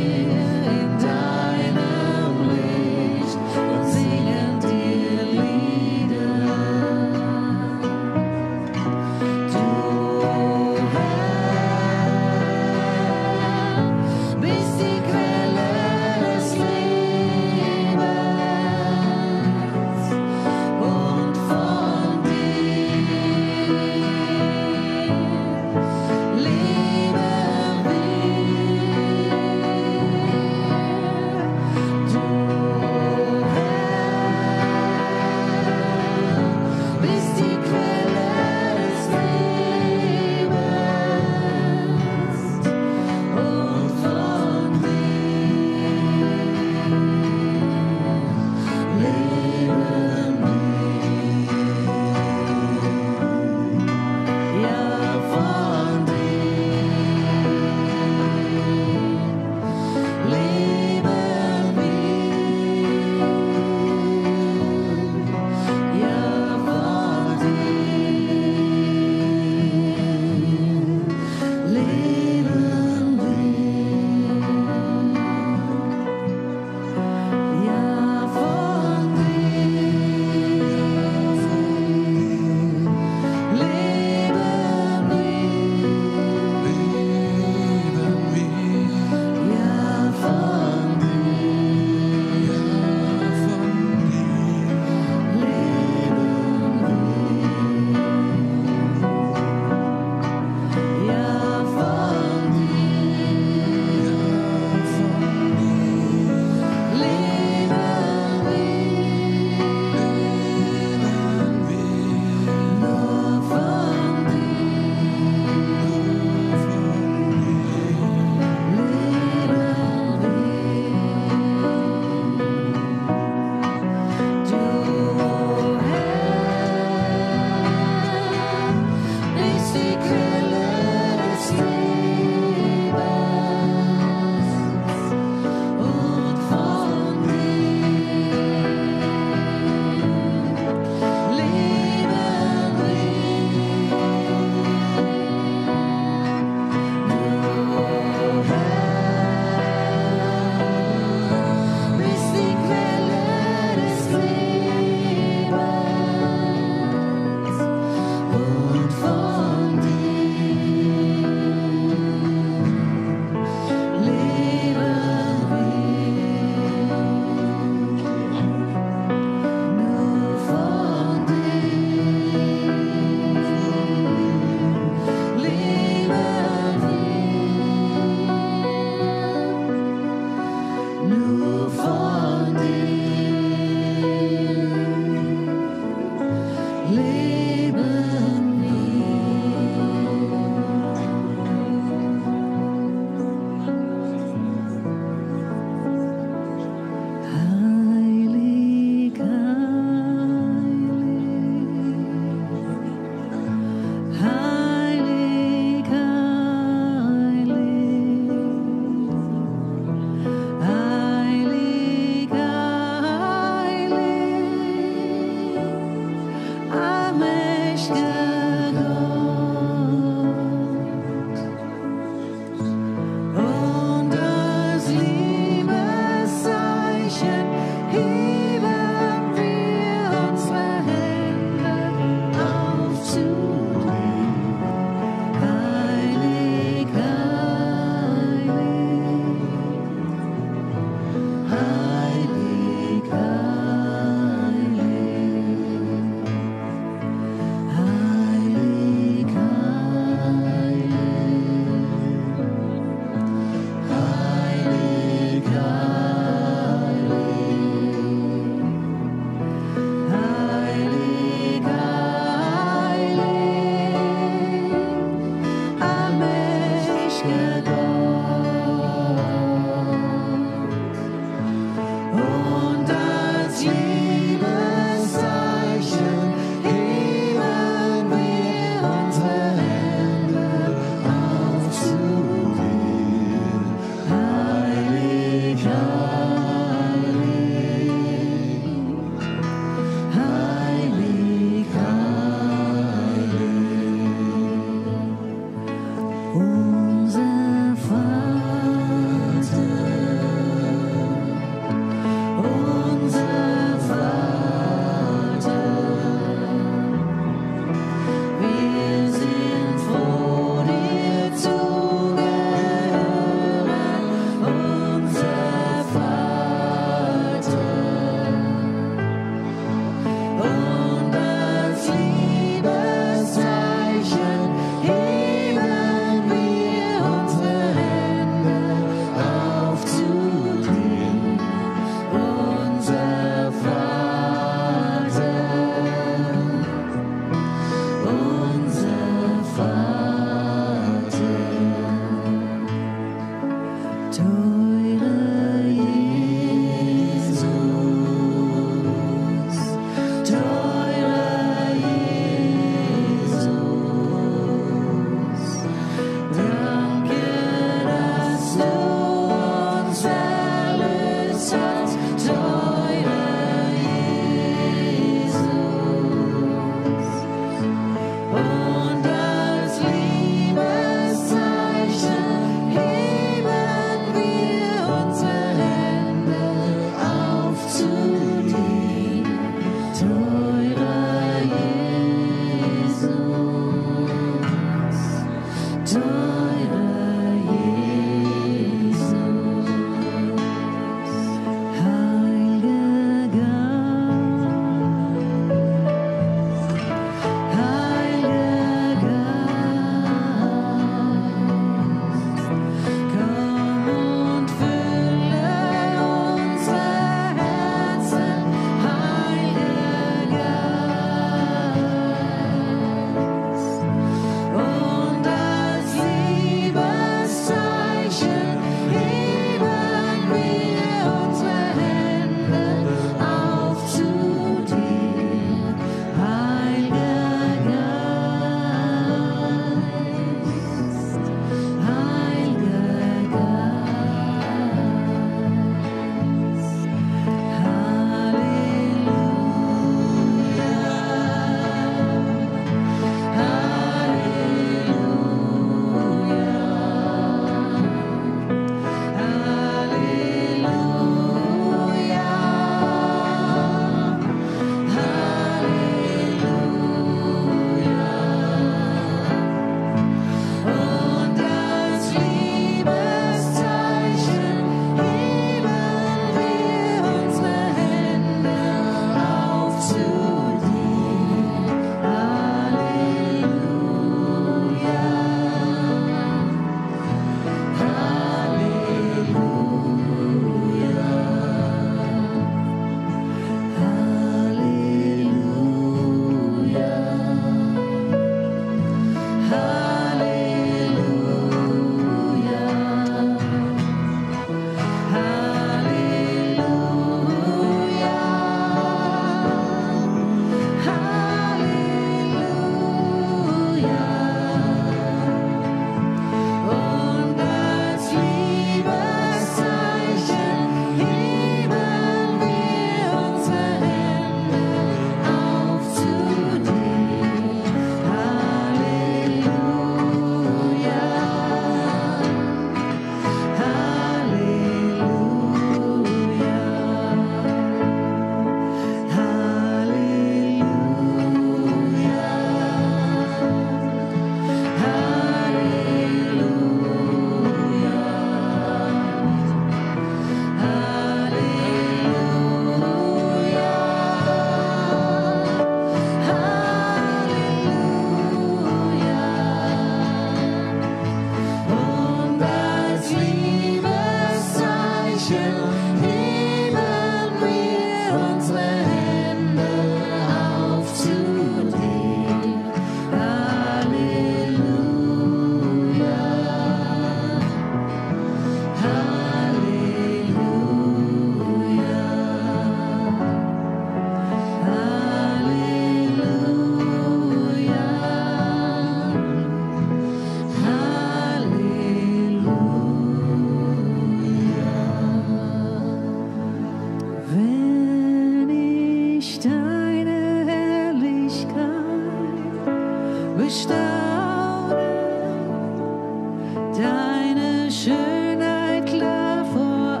deine Schönheit klar vor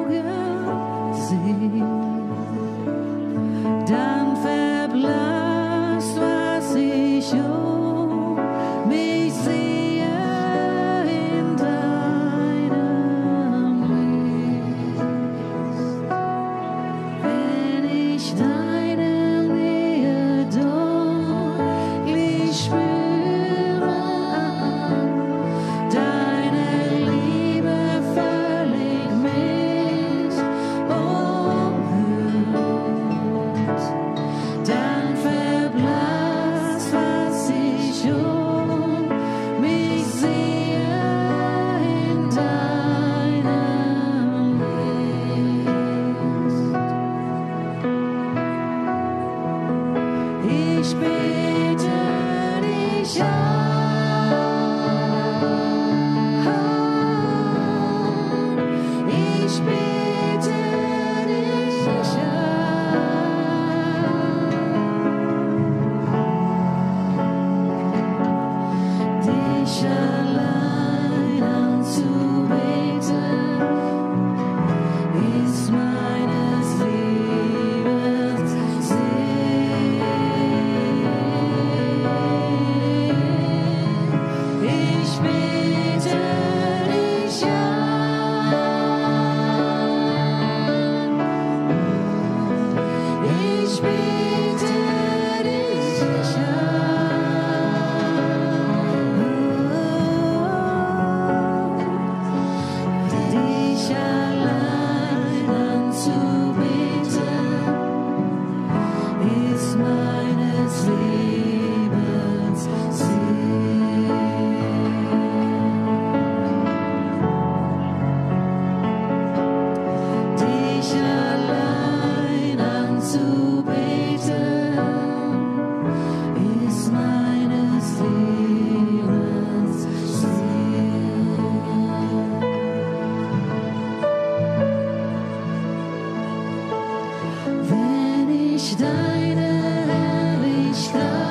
Augen sehen, dann verblasst, was ich um mich sehe in deinem Licht. Wenn ich deine Nähe deutlich spüre, deine Liebe völlig mich umhüllt, dann verblasst, was ich um mich sehe in deinem Licht. Ich bete dich an, ich bete dich an, dich allein anzubeten, ist meines Lebens Sinn. Ich bete dich an, ich bete dich an, dich allein anzubeten, ist meines Lebens Sinn. Dich allein anzubeten, ist meines Lebens Sinn. Wenn ich deine Herrlichkeit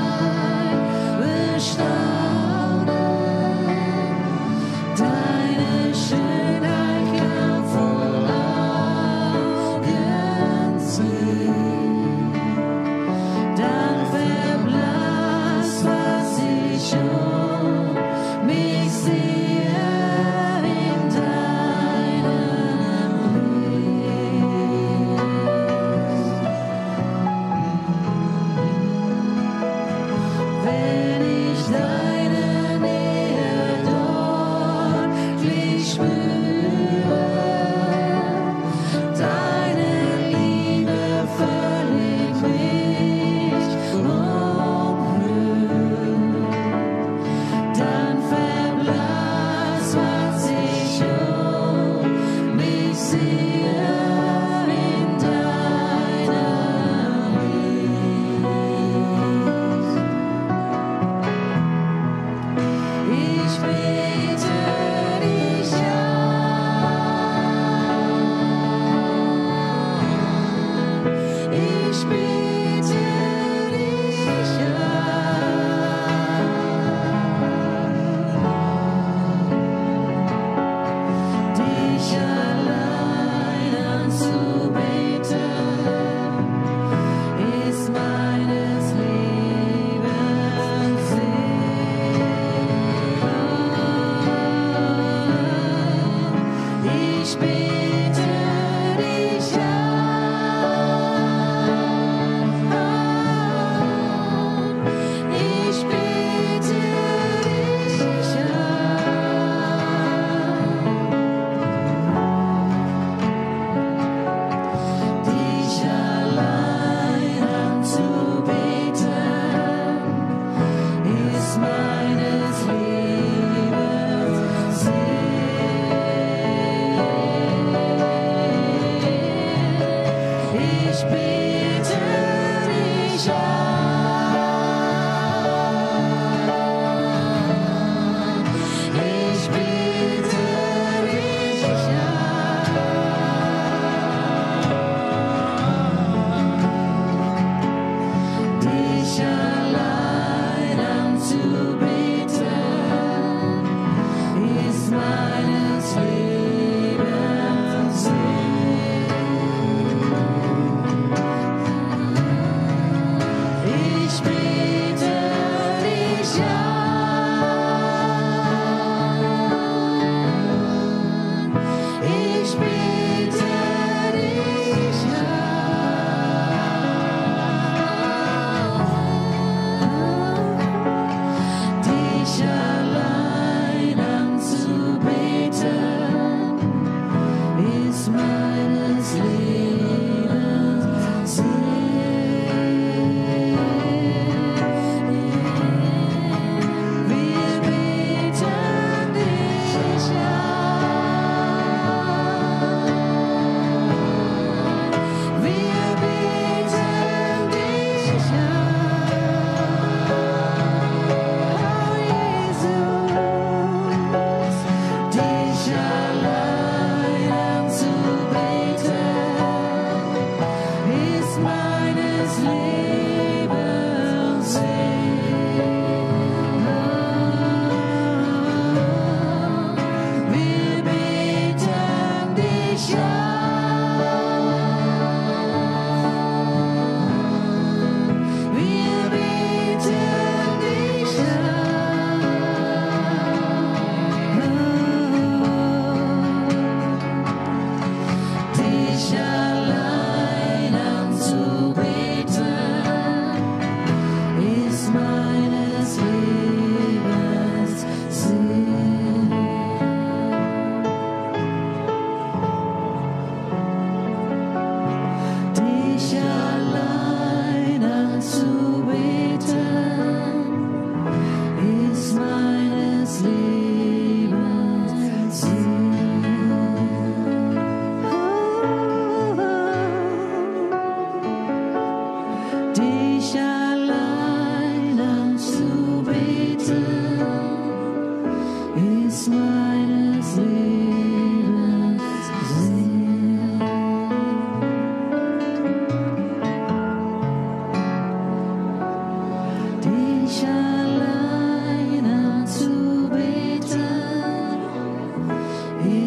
dich allein anzubeten,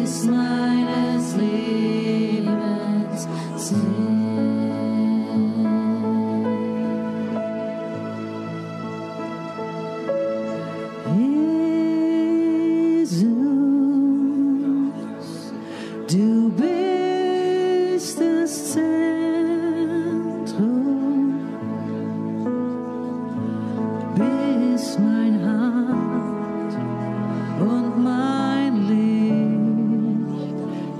ist meines Lebens Sinn. Jesus, du bist das Zentrum, bist mein Haupt und mein Licht,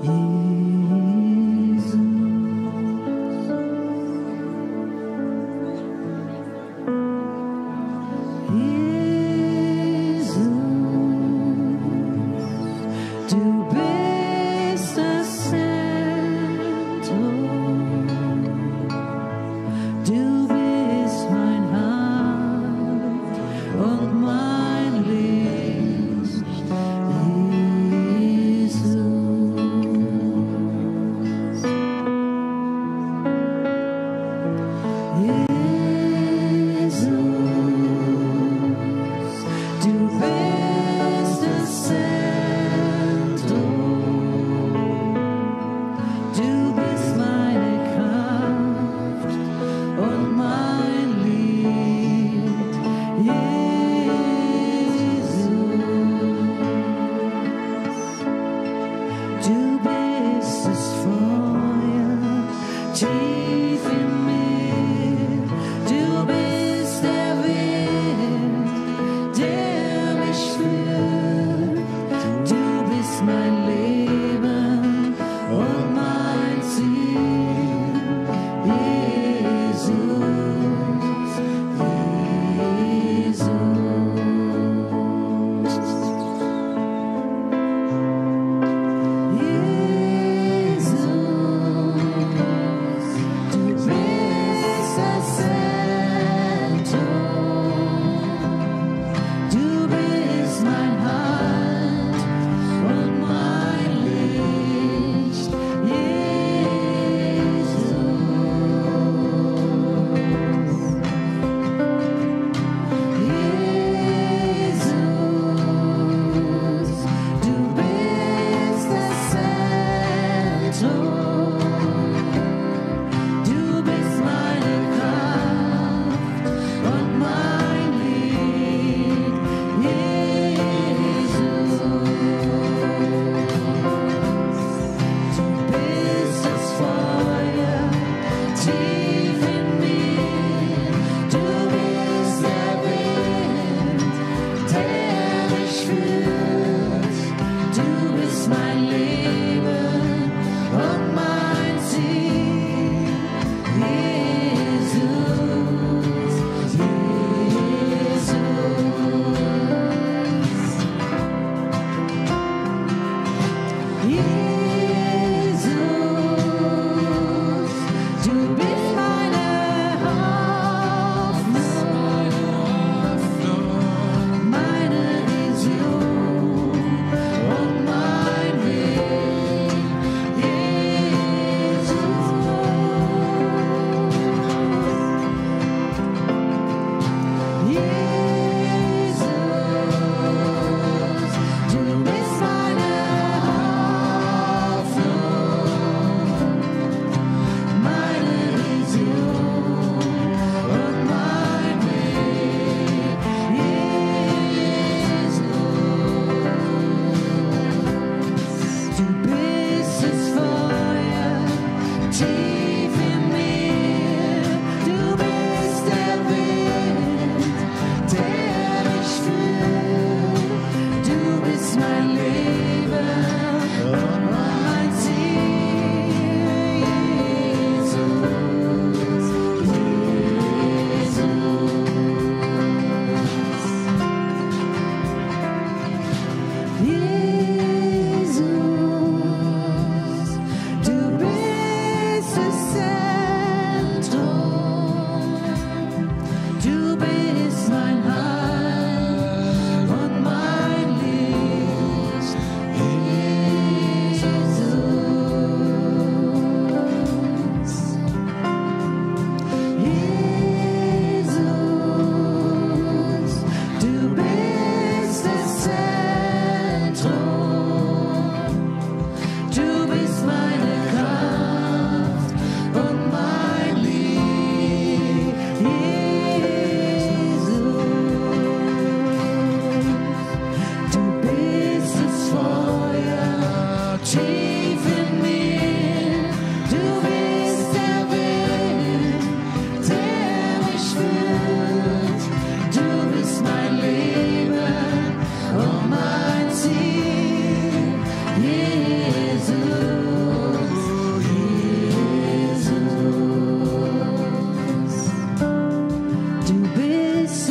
Jesus. Du bist das Zentrum, du bist mein Haupt und mein Licht, Jesus. Jesus, du bist das Zentrum, du bist meine Kraft und mein Lied, Jesus. Du bist das Feuer tief in mir,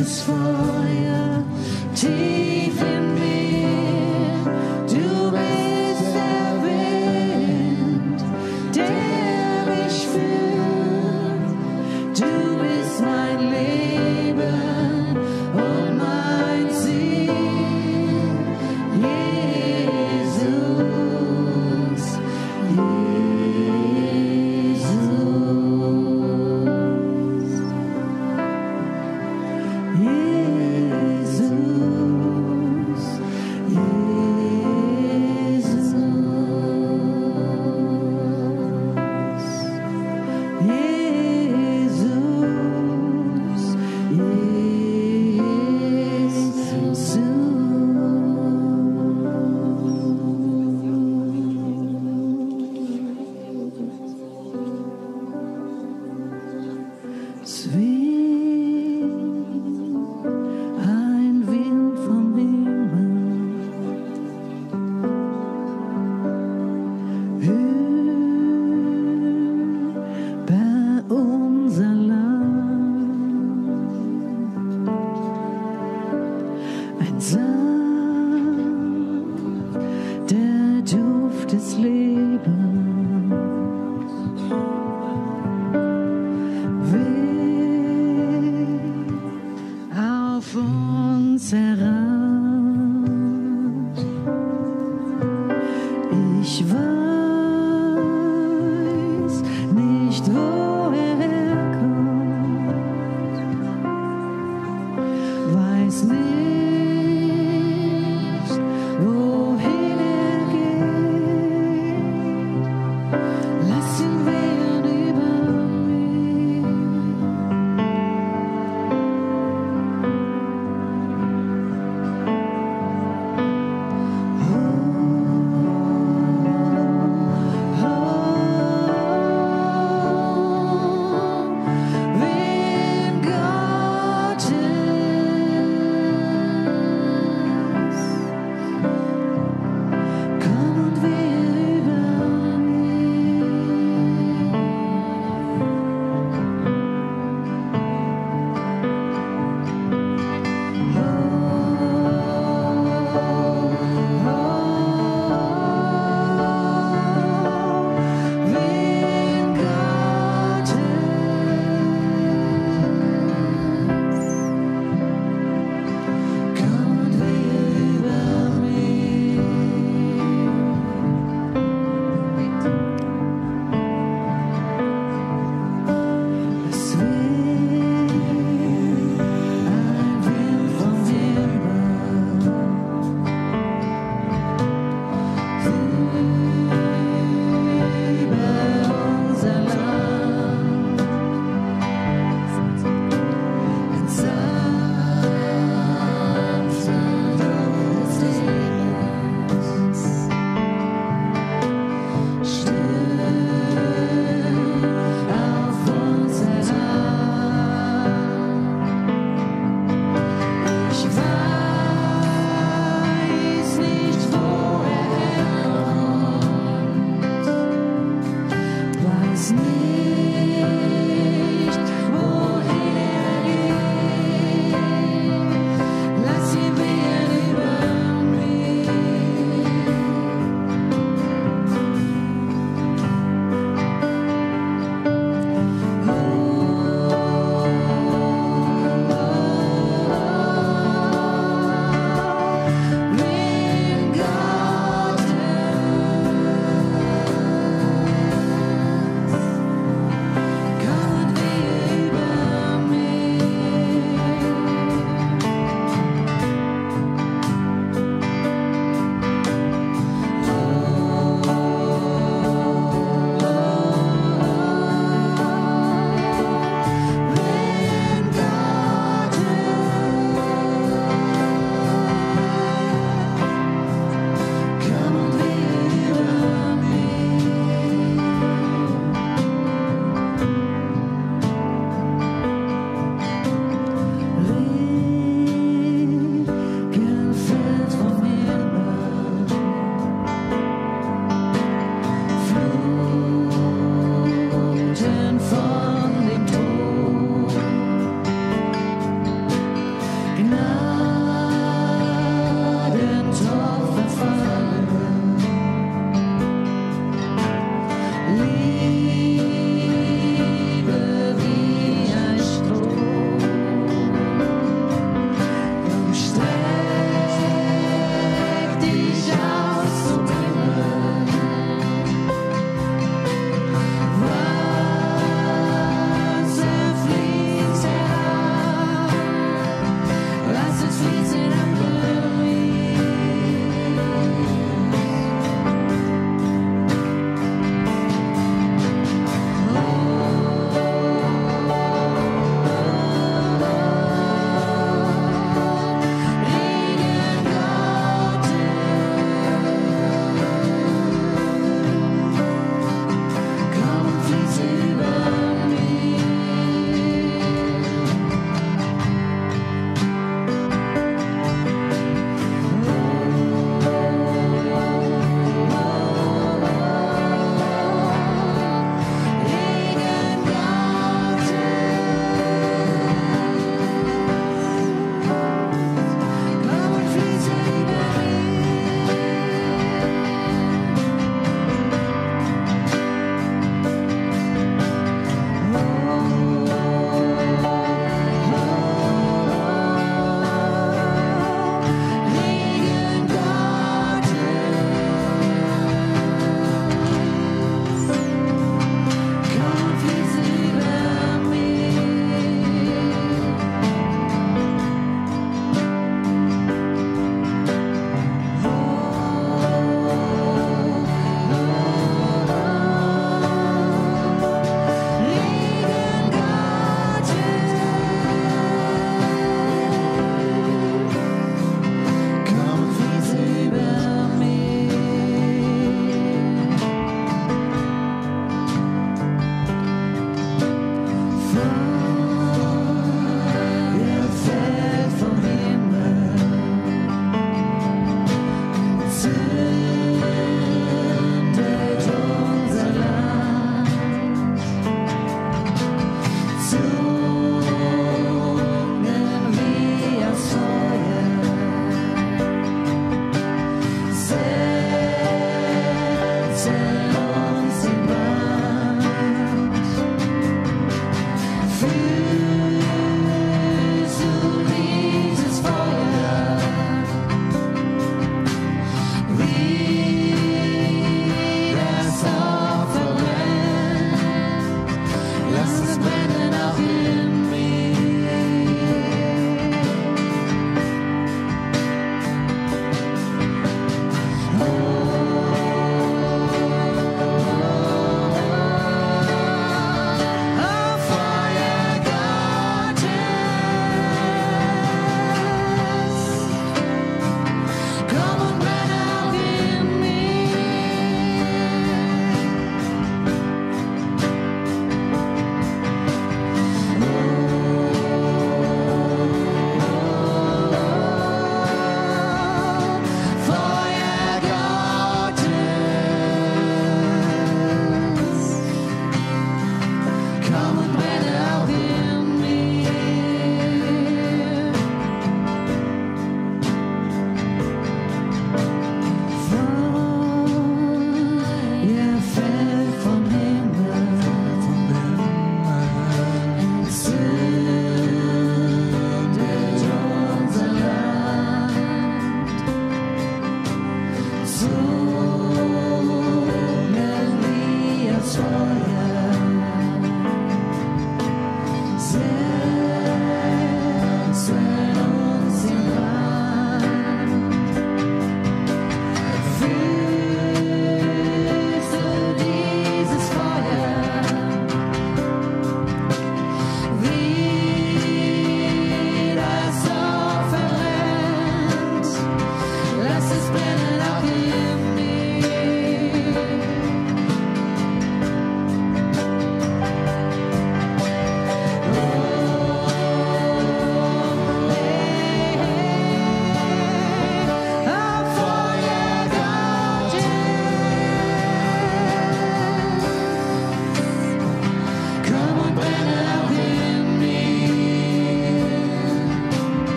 Gottes Feuer tief in mir. Du bist der Wind, der mich führt. Du bist mein Leben und mein Ziel. Jesus, Jesus.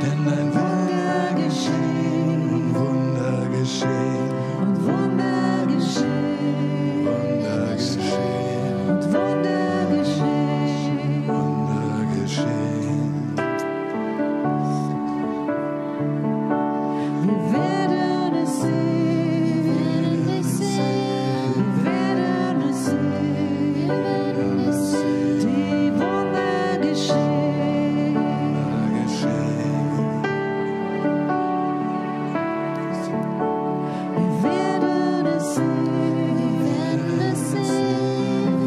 denn ein Wunder geschehen, Wunder geschehen, und Wunder geschehen, Wunder geschehen, und Wunder geschehen. Wunder geschehen. Wir werden es sehen, wir werden es sehen, die Wunder geschehen. Wunder geschehen. Wir werden es sehen,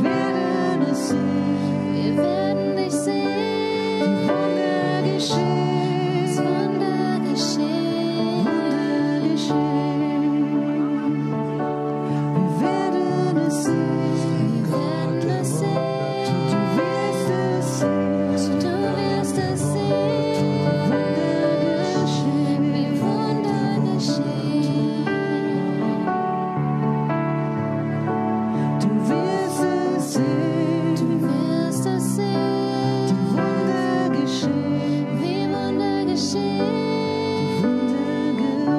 wir werden es sehen, die Wunder geschehen, Wunder geschehen. Wir werden es sehen, Gott der Wunder du wirst es sehen, Wunder geschehen. Du wirst es sehen, die Wunder geschehen, Wunder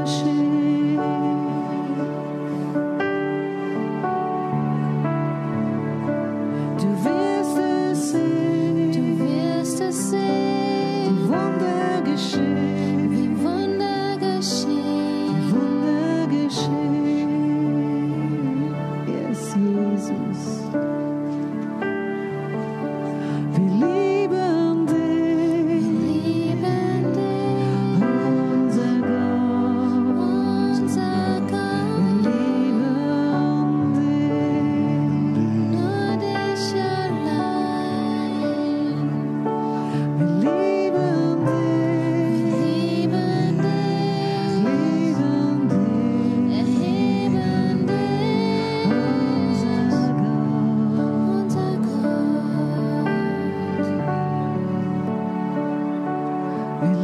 geschehen. Du wirst es sehen, die Wunder geschehen, Wunder geschehen. Yes, Jesus. Wir lieben dich, unser Gott. Wir lieben dich. Wir lieben dich, unser Gott. Wir